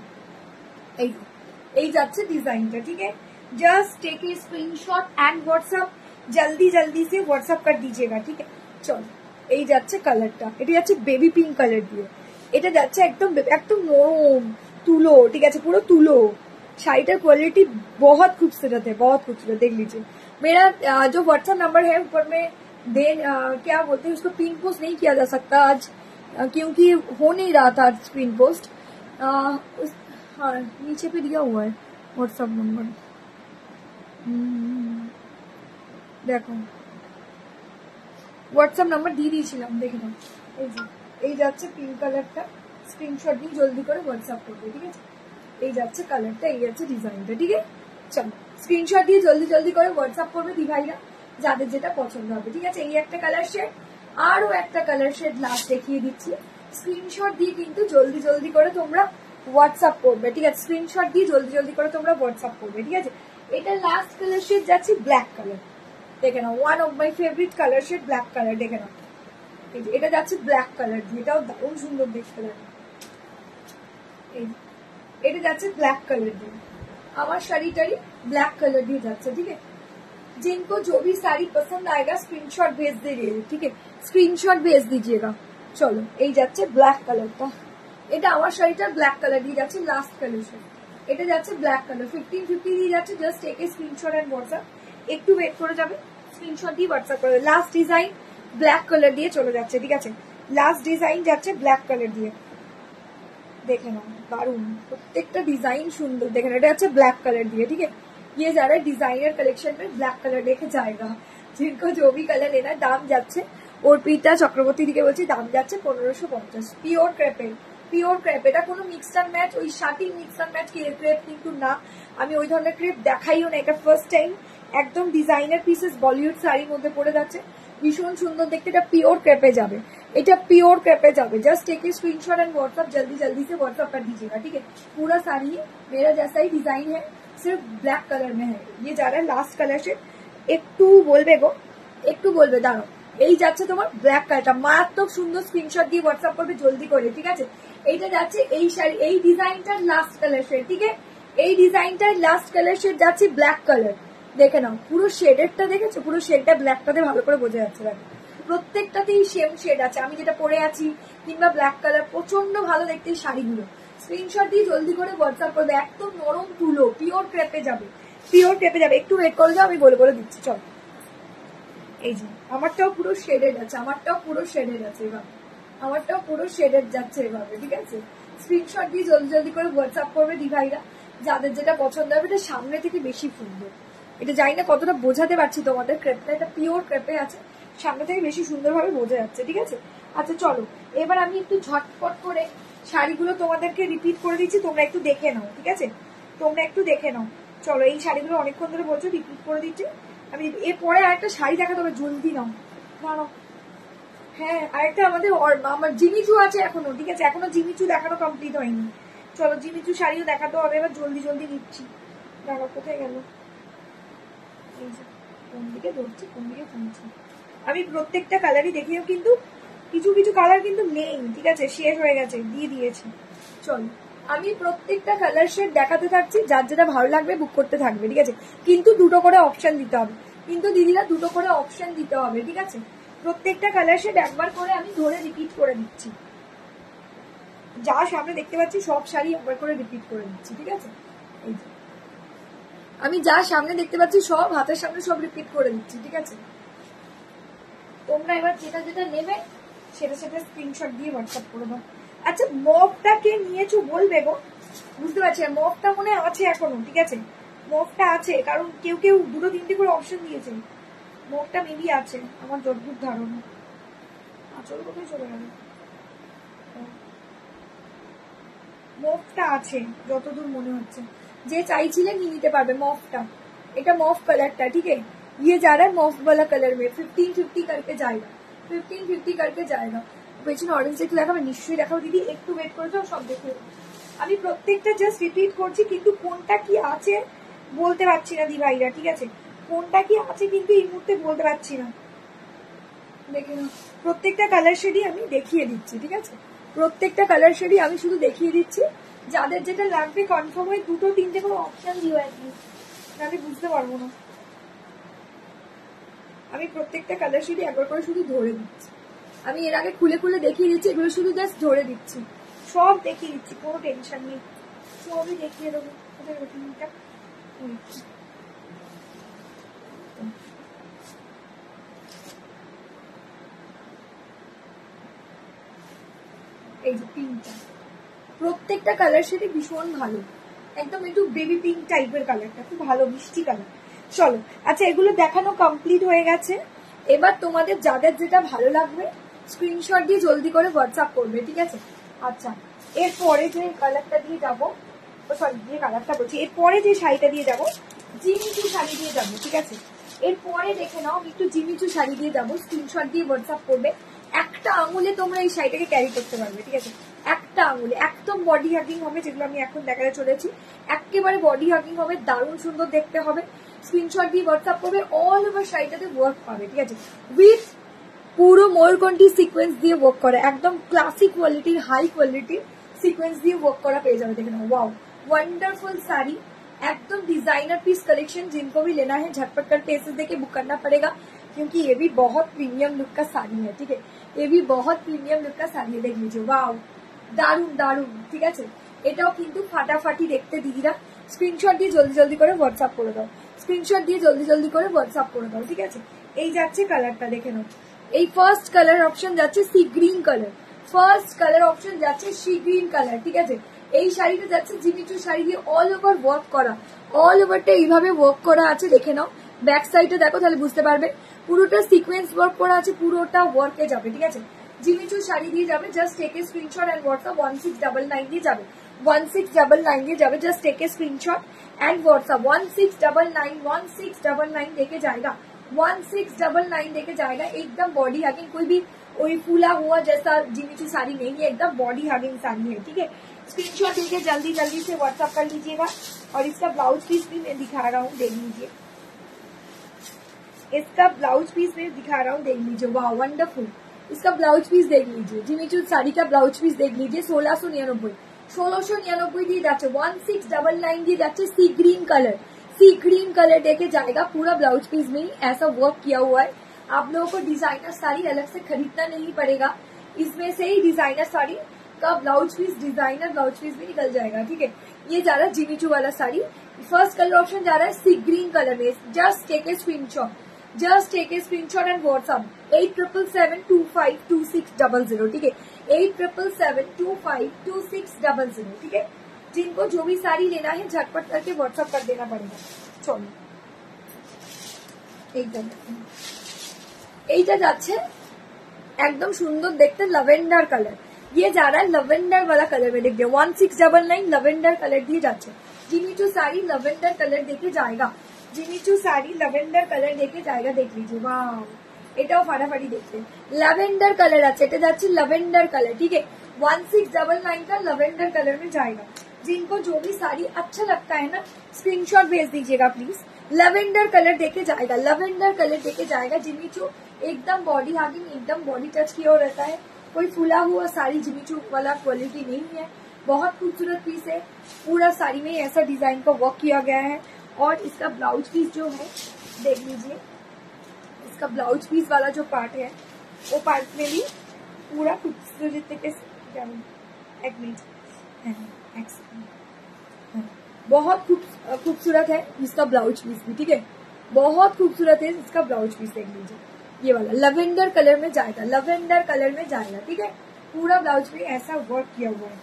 এই যাচ্ছে ডিজাইনটা, ঠিক আছে। Just take a screenshot and WhatsApp जल्दी जल्दी से व्हाट्सएप कर दीजिएगा, ठीक है। चलो এই যাচ্ছে কালারটা, এটা যাচ্ছে বেবি পিঙ্ক কালার দিয়ে, এটা যাচ্ছে একদম একদম নরম তুলো, ঠিক আছে, পুরো তুলো। শাড়িটার क्वालिटी बहुत खूबसूरत है, बहुत खूबसूरत, देख लीजिए। मेरा जो व्हाट्सएप नंबर है ऊपर में क्या बोलते हैं उसको, पिन पोस्ट नहीं किया जा सकता आज क्योंकि हो नहीं रहा था पिन पोस्ट। हाँ नीचे पे दिया हुआ है व्हाट्सएप नंबर, देखो হোয়াটসঅ্যাপ নাম্বার দিয়ে দিয়েছিলাম, দেখে নাও। এই যে এই যাচ্ছে পিঙ্ক কালারটা, স্ক্রিনশট নিয়ে জলদি করে হোয়াটসঅ্যাপ করবে, ঠিক আছে? এই যাচ্ছে কালারটা, এই যাচ্ছে ডিজাইনটা, ঠিক আছে? চলো স্ক্রিনশট দিয়ে জলদি জলদি করে হোয়াটসঅ্যাপ করবে দি ভাইরা, যাদের যেটা পছন্দ হবে, ঠিক আছে? এই একটা কালার শেড, আরো একটা কালার শেড লাস্ট দেখিয়ে দিচ্ছি। স্ক্রিনশট দিয়ে কিন্তু জলদি জলদি করে তোমরা হোয়াটসঅ্যাপ করবে, ঠিক আছে? স্ক্রিনশট দিয়ে জলদি জলদি করে তোমরা হোয়াটসঅ্যাপ করবে, ঠিক আছে? এটা লাস্ট কালার শেড যাচ্ছে ব্ল্যাক কালার, দেখে নাও, one of my favourite colour shade black colour, দেখে নাও। এটা যাচ্ছে ব্ল্যাক কালার দিয়ে, এটাও দারুণ সুন্দর দেখতে লাগে। এটা যাচ্ছে ব্ল্যাক কালার দিয়ে, আমার শাড়িটারই ব্लैक कलर দিয়ে যাচ্ছে, ঠিক আছে? जिनको जो भी साड़ी पसंद आएगा स्क्रीनशॉट भेज दीजिए, ठीक है? स्क्रीनशॉट भेज दीजिएगा। চলো এই যাচ্ছে ব্ল্যাক কালারটা, এটা আমার শাড়িটা ব্ল্যাক কালার দিয়ে যাচ্ছে, লাস্ট কালার শেড। এটা যাচ্ছে ব্ল্যাক কালার, 1550 দিয়ে যাচ্ছে। Just take a screenshot and WhatsApp, একটু ওয়েট করে যাবে, স্ক্রিনশট দিয়ে হোয়াটসঅ্যাপ করবে। লাস্ট ডিজাইন ব্ল্যাক কালার দিয়ে চলে যাচ্ছে, ঠিক আছে? লাস্ট ডিজাইন যাচ্ছে ব্ল্যাক কালার দিয়ে, দেখে নাও, দারুন, প্রত্যেকটা ডিজাइन सुंदर। देखना, এটা হচ্ছে ব্ল্যাক কালার দিয়ে, ठीक है? ये जा रहा है डिजाइनर कलेक्शन में ब्लैक कलर देखे जाएगा। जिनको जो भी कलर लेना, दाम যাচ্ছে অর্পিতা চক্রবর্তী দিকে বলছি, দাম যাচ্ছে 1550। পিওর ক্রেপের, পিওর ক্রেপ, এটা কোনো মিক্স অ্যান্ড ম্যাচ, ওই শার্টিং মিক্স অ্যান্ড ম্যাচ ক্রেপ কিন্তু না, আমি ওই ধরনের ক্রেপ দেখাইও না, এটা ফার্স্ট টাইম। একদম ডিজাইনার পিসেস বলিউড শাড়ির মধ্যে পড়ে যাচ্ছে, ভীষণ সুন্দর দেখতে। এটা পিওর ক্রেপে যাবে, এটা पियोर क्रेपे जावे। Just take a screenshot and WhatsApp, जल्दी जल्दी से व्हाट्सएप कर दीजिएगा, ठीक है? पूरा साड़ी मेरा जैसा ही डिजाइन है, सिर्फ ब्लैक कलर में है। ये जा रहा है लास्ट कलर शेड, একটু বলবে গো, একটু বলবে, দাঁড়াও। এই যাচ্ছে তোমার ব্ল্যাক কালারটা, মারাত্মক সুন্দর, স্ক্রিনশট দিয়ে হোয়াটসঅ্যাপ করবে জলদি করে, ঠিক আছে? এইটা যাচ্ছে এই শাড়ি, এই ডিজাইনটার লাস্ট কালার শেড, ঠিক আছে? এই ডিজাইনটার লাস্ট কালার শেড যাচ্ছে ব্ল্যাক কালার, দেখে নাও, পুরো শেডেরটা দেখেছো? পুরো শেডটা ব্ল্যাকটাতে ভালো করে বোঝা যাচ্ছে, দেখো প্রত্যেকটাতেই সেম শেড আছে। আমি যেটা পরে আছি কিংবা ব্ল্যাক কালার, প্রচন্ড ভালো দেখতে এই শাড়িগুলো। স্ক্রিনশট দিয়ে জলদি করে হোয়াটসঅ্যাপ করবে, একদম নরম তুলো, পিওর ক্রেপে যাবে, পিওর ক্রেপে যাবে। একটু ওয়েট করে যাও, আমি বলে বলে দিচ্ছি। চল, এই যে আমারটাও পুরো শেডেড আছে, আমারটাও পুরো শেডেড আছে এভাবে, আমারটাও পুরো শেডেড যাচ্ছে এভাবে, ঠিক আছে? স্ক্রিনশট দিয়ে জলদি জলদি করে হোয়াটসঅ্যাপ করবে দি ভাইরা, যাদের যেটা পছন্দ হবে। এটা সামনে থেকে বেশি সুন্দর, এটা জানি না কতটা বোঝাতে পারছি তোমাদের ক্রেপটা, এটা পিওর ক্রেপে আছে, সামনে থেকে বেশি সুন্দরভাবে বোঝা যাচ্ছে, ঠিক আছে? আচ্ছা চলো, এবার আমি একটু ঝটপট করে শাড়িগুলো তোমাদেরকে রিপিট করে দিচ্ছি, তোমরা একটু দেখে নাও, ঠিক আছে? তোমরা একটু দেখে নাও। চলো, এই শাড়িগুলো অনেকক্ষণ ধরে বলছো, রিপিট করে দিচ্ছি আমি। এরপরে আরেকটা শাড়ি দেখাতে হবে, জলদি নাও, দাঁড়াও। হ্যাঁ, আরেকটা আমাদের আমার জিমিচু আছে এখনো, ঠিক আছে? এখনো জিমিচু দেখানো কমপ্লিট হয়নি। চলো, জিমিচু শাড়িও দেখাতে হবে, এবার জলদি জলদি নিচ্ছি। দাঁড়াও, কোথায় গেল? এই যে কোন দিকে ধরছি, কোন দিকে টানছি। আমি প্রত্যেকটা কালারই দেখিও, কিন্তু কিছু কিছু কালার কিন্তু নেই, ঠিক আছে? শেষ হয়ে গেছে, দিয়ে দিয়েছি। চল, আমি প্রত্যেকটা কালার শেড দেখাতে থাকছি, যার যেটা ভালো লাগবে বুক করতে থাকবে, ঠিক আছে? কিন্তু দুটো করে অপশন দিতে হবে, কিন্তু দিদিরা দুটো করে অপশন দিতে হবে, ঠিক আছে? প্রত্যেকটা কালার শেড একবার করে আমি ধরে রিপিট করে দিচ্ছি, যা সামনে দেখতে পাচ্ছি সব শাড়ি একবার করে রিপিট করে দিচ্ছি, ঠিক আছে? এই যে আমি যা সামনে দেখতে পাচ্ছি সব হাতের সামনে সব রিপিট করে দিচ্ছি, ঠিক আছে? তোমরা এবার যেটা যেটা নেবে সেটা সেটা স্ক্রিনশট দিয়ে হোয়াটসঅ্যাপ করে দাও। আচ্ছা, মফটা কে নিয়েছো বলবে গো? বুঝতে পারছি, মফটা মনে আছে এখনো, ঠিক আছে? মফটা আছে, কারণ কেউ কেউ দুটো তিনটে করে অপশন দিয়েছে, মফটা মেবি আছে আমার যতদূর ধারণা। আচল কোথায় চলে গেল? মফটা আছে যতদূর মনে হচ্ছে, যে চাইছিলে নিয়ে নিতে পারবে মফটা। এটা মফ কালারটা, ঠিক আছে? ये जा रहा है मॉफ वाला कलर में, 1550 करके जाएगा, 1550 करके जाएगा। পেছনে অরেঞ্জ একটু দেখাবো, নিশ্চয়ই দেখাবো দিদি, একটু ওয়েট করে যাও, সব দেখে। আমি প্রত্যেকটা জাস্ট রিপিট করছি, কিন্তু কোনটা কি আছে বলতে পারছি না দি ভাইরা, ঠিক আছে? কোনটা কি আছে কিন্তু এই মুহূর্তে বলতে পারছি না, দেখে নাও। প্রত্যেকটা কালার শেডই আমি দেখিয়ে দিচ্ছি, ঠিক আছে? প্রত্যেকটা কালার শেডই আমি শুধু দেখিয়ে দিচ্ছি, যাদের যেটা লাগবে কনফার্ম হয়ে দুটো তিনটে করে অপশন দিও, তাহলে বুঝতে পারবো না। আমি প্রত্যেকটা কালার শেডই একবার করে শুধু ধরে দিচ্ছি, আমি এর আগে খুলে খুলে দেখিয়ে দিচ্ছি, এগুলো শুধু জাস্ট ধরে দিচ্ছি, সব দেখিয়ে দিচ্ছি, কোনো টেনশন নেই, সবই দেখিয়ে দেবো। এই যে পিঙ্কটা, প্রত্যেকটা কালার শেডই ভীষণ ভালো, একদম একটু বেবি পিঙ্ক টাইপের কালারটা, খুব ভালো মিষ্টি কালার। চলো, আচ্ছা, এগুলো দেখানো কমপ্লিট হয়ে গেছে, এবার তোমাদের যাদের যেটা ভালো লাগবে স্ক্রিনশট দিয়ে জলদি করে হোয়াটসঅ্যাপ করবে, ঠিক আছে? আচ্ছা, এরপরে যে কালারটা দিয়ে যাবো, সরি যে কালারটা বলছি, এরপরে যে শাড়িটা দিয়ে যাবো জিমিচু শাড়ি দিয়ে যাবো, ঠিক আছে? এরপরে দেখে নাও, আমি একটু জিমিচু শাড়ি দিয়ে যাবো, স্ক্রিনশট দিয়ে হোয়াটসঅ্যাপ করবে। একটা আঙুলে তোমরা এই শাড়িটাকে ক্যারি করতে পারবে, ঠিক আছে? একটা আঙুলে একদম বডি হাগিং হবে, যেগুলো আমি এখন দেখাতে চলেছি একেবারে বডি হাগিং হবে, দারুণ সুন্দর দেখতে হবে। স্ক্রিনশট দিয়ে হোয়াটসঅ্যাপ করবে, অল ওভার শাড়িটাতে ওয়ার্ক পাবে, ঠিক আছে? উইথ পুরো ময়ূরকণ্ঠী সিকোয়েন্স দিয়ে ওয়ার্ক করা, একদম ক্লাসিক কোয়ালিটির হাই কোয়ালিটির সিকোয়েন্স দিয়ে ওয়ার্ক করা পেয়ে যাবে। দেখে नाओ, वाओ वंडरफुल साड़ी, एकदम डिजाइनर पीस कलेक्शन। जिनको भी लेना है झटपट करके इसे देके बुक करना पड़ेगा, क्योंकि ये भी बहुत प्रीमियम लुक का साड़ी है, ठीक है? ये भी बहुत प्रीमियम लुक का साड़ी है, देख लीजिए, वाओ দারুন দারুন, ঠিক আছে? এটাও কিন্তু ফাটাফাটি দেখতে দিদিরা। স্ক্রিনশট দিয়ে জলদি জলদি করে হোয়াটসঅ্যাপ করে দাও, স্ক্রিনশট দিয়ে জলদি জলদি করে হোয়াটসঅ্যাপ করে দাও, ঠিক আছে? এই যাচ্ছে কালারটা, দেখে নাও। এই ফার্স্ট কালার অপশন যাচ্ছে sea green colour, first colour option যাচ্ছে সি গ্রিন কালার, ঠিক আছে? এই শাড়িটা যাচ্ছে জিমিচু শাড়ি দিয়ে অল ওভার ওয়ার্ক করা, অল ওভারটা এইভাবে ওয়ার্ক করা আছে, দেখে নাও। ব্যাক সাইডে দেখো, তাহলে বুঝতে পারবে পুরোটা সিকোয়েন্স ওয়ার্ক করা আছে, পুরোটা ওয়ার্কে যাবে, ঠিক আছে? জিমিচু শাড়ি দিয়ে যাবে, just take a screenshot and WhatsApp 1699 দিয়ে যাবে, 1699 দিয়ে যাবে, just take a screenshot and WhatsApp 1699 देके जाएगा, 1699 देके जाएगा। एकदम बॉडी हगिंग, कोई भी कोई फूला हुआ जैसा जिमिचू साड़ी नहीं है, एकदम बॉडी हगिंग साड़ी है, ठीक है? स्क्रीनशॉट लेके जल्दी जल्दी से व्हाट्सएप कर लीजिएगा। और इसका ब्लाउज पीस भी मैं दिखा रहा हूँ, देख लीजिए, इसका ब्लाउज पीस मैं दिखा रहा हूँ, देख लीजिए, वाह वंडरफुल। इसका ब्लाउज पीस देख लीजिए, जिमिचू साड़ी का ब्लाउज पीस देख लीजिए, 1699 দিয়ে যাচ্ছে, 1699 দিয়ে যাচ্ছে। सी ग्रीन कलर देके जाएगा, पूरा ब्लाउज पीस में ही ऐसा वर्क किया हुआ है। आप लोगों को डिजाइनर साड़ी अलग से खरीदना नहीं पड़ेगा, इसमें से ही डिजाइनर साड़ी का blouse piece, designer blouse piece भी निकल जाएगा, ठीक है? ये जा रहा है जिमिचू वाला साड़ी, फर्स्ट कलर ऑप्शन जा रहा है सी ग्रीन कलर में। Just take a screenshot, just take a screenshot and WhatsApp 8777252600, ठीक है? 8777252600, ठीक है? जिनको जो भी साड़ी लेना है झटपट करके व्हाट्सएप कर देना पड़ेगा। चलो এইটা যাচ্ছে একদম সুন্দর দেখতে लवेंडर कलर, ये जा रहा है लवेंडर वाला कलर में, देखिए 1699 लवेंडर कलर दिए जाচ্ছে। जिमिचू साड़ी लवेंडर कलर देके जाएगा, जिमिचू साड़ी लवेंडर कलर देके जाएगा, देख लीजिए, वाह এটাও ফাটাফাটি দেখতে। लवेंडर कलर আছে, এটা যাচ্ছে लवेंडर कलर, ठीक है? 1699 का लवेंडर कलर में जाएगा। जिनको जो भी साड़ी अच्छा लगता है ना, स्क्रीनशॉट भेज दीजिएगा प्लीज। लवेंडर कलर देके जाएगा, लवेंडर कलर देके जाएगा। जिमिचू एकदम बॉडी हागिंग, एकदम बॉडी टच किया रहता है, कोई फूला हुआ साड़ी जिमिचू वाला क्वालिटी नहीं है, बहुत खूबसूरत पीस है। पूरा साड़ी में ऐसा डिजाइन का वर्क किया गया है। और इसका ब्लाउज पीस जो है, देख लीजिए, इसका ब्लाउज पीस वाला जो पार्ट है, वो पार्ट में भी पूरा खूबसूरत तरीके से, एक मिनट, बहुत खूबसूरत है इसका ब्लाउज पीस भी, ठीक है? बहुत खूबसूरत है इसका ब्लाउज पीस, देख लीजिए, ये वाला लवेंडर कलर में जाएगा, लवेंडर कलर में जाएगा, ठीक है? पूरा ब्लाउज में ऐसा वर्क किया हुआ है,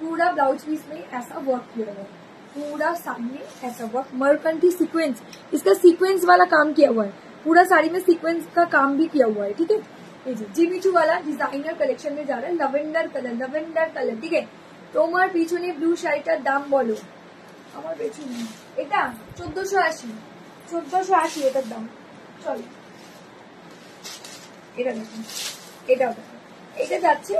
पूरा ब्लाउज पीस में ऐसा वर्क किया हुआ है, पूरा सामने ऐसा वर्क, मरकंठी सीक्वेंस, इसका सीक्वेंस वाला काम किया हुआ है, पूरा साड़ी में सीक्वेंस का काम भी किया हुआ है, ठीक है? जिमिचू वाला डिजाइनर कलेक्शन में जा रहा है, लवेंडर कलर, ठीक है? তোমার পিছনে ব্লু শাড়িটার দাম বলো। আমার পেছনে এটা 1480 এটার দাম। চলো এটা দেখুন, এটাও দেখুন, এটা যাচ্ছে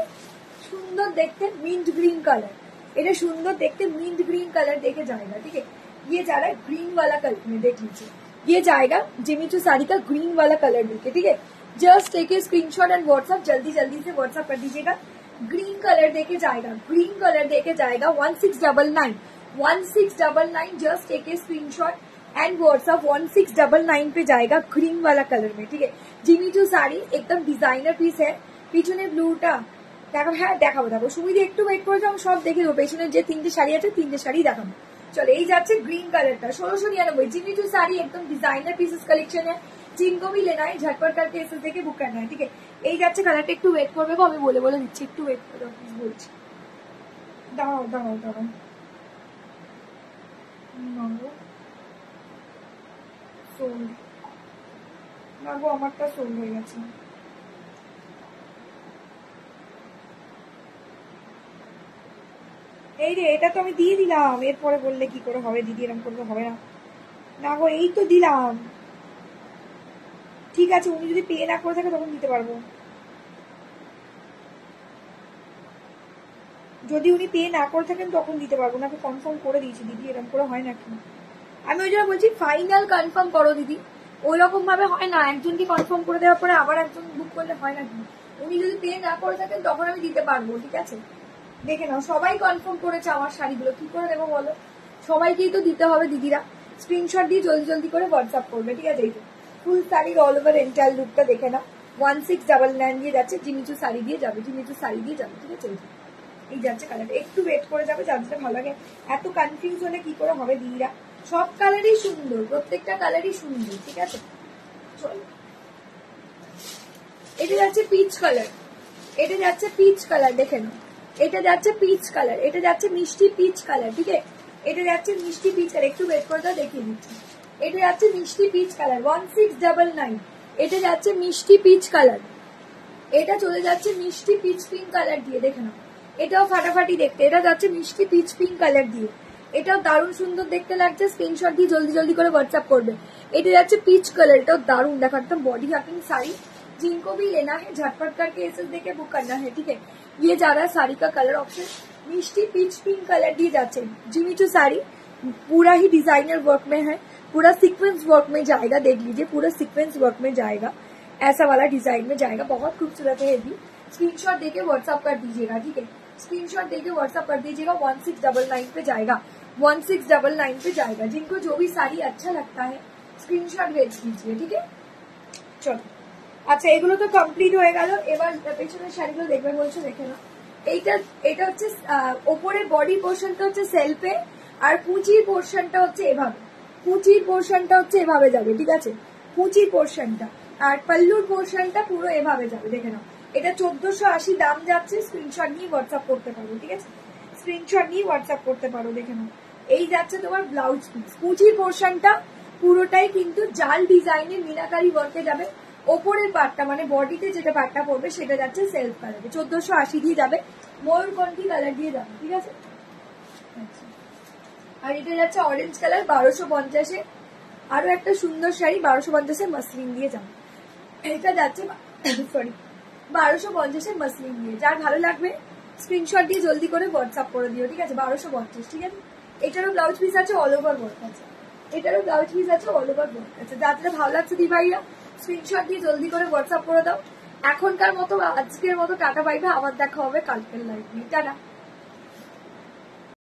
সুন্দর দেখতে মিন্ট ग्रीन कलर, এটা সুন্দর দেখতে मिंट ग्रीन कलर देके जाएगा, ठीक है? ये जा रहा है ग्रीन वाला कलर में, देख लीजिए, ये जाएगा जिमिचू साड़ी का ग्रीन वाला कलर देके, ठीक है? Just take a screenshot and WhatsApp, जल्दी जल्दी से व्हाट्सएप कर दीजिएगा। ग्रीन कलर देके जाएगा, ग्रीन कलर देके जाएगा, 1699 just take a screenshot and WhatsApp 1699 पे जाएगा, ग्रीन वाला कलर में, ठीक है? जिमिचू साड़ी एकदम डिजाइनर पीस है। পিছনে ব্লুটা দেখো, হ্যাঁ দেখাবো দেখাবো, সুমিদি একটু ওয়েট করে যাও, সব দেখে দেবো। পেছনে যে তিনটে শাড়ি আছে, তিনটে শাড়ি দেখাবো। চলো, এই যাচ্ছে গ্রিন কালারটা, 1699। जिमिचू साड़ी एकदम डिजाइनर पीसेस कलेक्शन है, जिनको भी लेना है झटपट करके इसे देके बुक करना है, ठीक है? এই যাচ্ছে কালারটা, একটু ওয়েট করবে গো, আমি বলে বলে দিচ্ছি, একটু ওয়েট করো প্লিজ, বলছি। দাঁড়াও দাঁড়াও দাঁড়াও, না গো আমারটা সোল্ড হয়ে গেছে। এই রে, এটা তো আমি দিয়ে দিলাম, এরপরে বললে কি করে হবে দিদি, এরকম করলে হবে না। না গো এই তো দিলাম। ঠিক আছে, উনি যদি পে না করে থাকে তখন দিতে পারবো। যদি উনি পে না করে থাকেন তখন দিতে পারবো না। আমি কনফার্ম করে দিয়েছি দিদি, এরকম করে হয় নাকি? আমি ওই জন্য বলছি ফাইনাল কনফার্ম করো দিদি। ওই রকম ভাবে হয় না, একজনকে কনফার্ম করে দেওয়ার পরে আবার একজন বুক করলে হয় নাকি? উনি যদি পে না করে থাকেন তখন আমি দিতে পারবো, ঠিক আছে? দেখে নাও, সবাই কনফার্ম করেছে আমার শাড়িগুলো, কি করে দেবো বলো? সবাইকেই তো দিতে হবে দিদিরা। স্ক্রিনশট দিয়ে জলদি জলদি করে হোয়াটসঅ্যাপ করবে, ঠিক আছে? এই তো ফুল শাড়ির অল ওভার এন্টায়ার লুকটা দেখে নাও। 1699 দিয়ে যাচ্ছে, জিমিচু শাড়ি দিয়ে যাবে, জিমিচু শাড়ি দিয়ে যাবে, ঠিক আছে? এই যাচ্ছে কালার, একটু ওয়েট করে যাবে, যার যেটা ভালো লাগে। এত কনফিউজ হলে কি করে হবে দিদিরা? সব কালারই সুন্দর, প্রত্যেকটা কালারই সুন্দর, ঠিক আছে? চলো, এটা যাচ্ছে পিচ কালার, এটা যাচ্ছে পিচ কালার, দেখে নাও। এটা যাচ্ছে পিচ কালার, এটা যাচ্ছে মিষ্টি পিচ কালার, ঠিক আছে? এটা যাচ্ছে মিষ্টি পিচ কালার, একটু ওয়েট করে দাও, দেখিয়ে দিচ্ছি। এটা যাচ্ছে মিষ্টি পিচ কালার 1699। এটা যাচ্ছে মিষ্টি পিচ কালার, এটা চলে যাচ্ছে মিষ্টি পিচ পিঙ্ক কালার দিয়ে, দেখে নাও। এটাও ফাটাফাটি দেখতে, এটা যাচ্ছে মিষ্টি পিচ পিঙ্ক কালার দিয়ে, এটাও দারুণ সুন্দর দেখতে লাগছে। স্ক্রিনশট দিয়ে জলদি জলদি করে হোয়াটসঅ্যাপ করবে। এটা যাচ্ছে পিচ কালার, এটাও দারুণ, দেখো एकदम बॉडी हकिंग साड़ी। जिनको भी लेना है झटपट करके इसे देके बुक करना है, ठीक है? ये जा रहा है साड़ी का कलर ऑप्शन, मिष्टी पीच पिंक कलर दिए जाते हैं। जिमीचू साड़ी पूरा ही डिजाइनर वर्क में है, पूरा सीक्वेंस वर्क में जाएगा, देख लीजिए पूरा सीक्वेंस वर्क में जाएगा, ऐसा वाला डिजाइन में जाएगा, बहुत खूबसूरत है ये भी। स्क्रीनशॉट देके व्हाट्सअप कर दीजिएगा, ठीक है? स्क्रीनशॉट देके व्हाट्सअप कर दीजिएगा, 1699 पे जाएगा, 1699 पे जाएगा। जिनको जो भी साड़ी अच्छा लगता है स्क्रीनशॉट भेज दीजिए, ठीक है? चलो, আচ্ছা এগুলো তো কমপ্লিট হয়ে গেল। এবার পেছনের শাড়িগুলো দেখবে বলছো, দেখে না। এটা হচ্ছে ওপরের বডি পোর্শনটা হচ্ছে সেলফে, আর কুচির পোর্শনটা হচ্ছে এভাবে, কুচির পোর্শনটা হচ্ছে এভাবে যাবে, ঠিক আছে? কুচির পোর্শনটা আর পাল্লুর পোর্শনটা পুরো এভাবে যাবে, দেখে নাও। এটা 1480 দাম যাচ্ছে, স্ক্রিনশট নিয়ে হোয়াটসঅ্যাপ করতে পারো, ঠিক আছে? স্ক্রিনশট নিয়ে হোয়াটসঅ্যাপ করতে পারো, দেখে নাও। এই যাচ্ছে তোমার ব্লাউজ পিস, কুচির পোর্শনটা পুরোটাই কিন্তু জাল ডিজাইনের মিনাকারি ওয়ার্কে যাবে। ওপরের পার্টটা মানে বডিতে যেটা পার্টটা পড়বে সেটা যাচ্ছে সেলফ কালারে, 1480 দিয়ে যাবে, ময়ূরকণ্ঠী কালার দিয়ে যাবে, ঠিক আছে? আর এটা যাচ্ছে অরেঞ্জ কালার 1250-এ। আরো একটা সুন্দর শাড়ি 1250-এ মসলিন দিয়ে যাবে। এটা যাচ্ছে সরি 1250-এ মসলিন দিয়ে। যার ভালো লাগবে স্ক্রিনশট দিয়ে জলদি করে হোয়াটসঅ্যাপ করে দিও, ঠিক আছে? 1250, ঠিক আছে? এটারও ব্লাউজ পিস আছে, অল ওভার ওয়ার্ক আছে, এটারও ব্লাউজ পিস আছে, অল ওভার ওয়ার্ক আছে। যাদের ভালো লাগছে দি ভাইয়া স্ক্রিনশট দিয়ে জলদি করে হোয়াটসঅ্যাপ করে দাও। এখনকার মতো আজকের মতো টাটা, বাইবে, আবার দেখা হবে কালকের লাইভে, টাটা।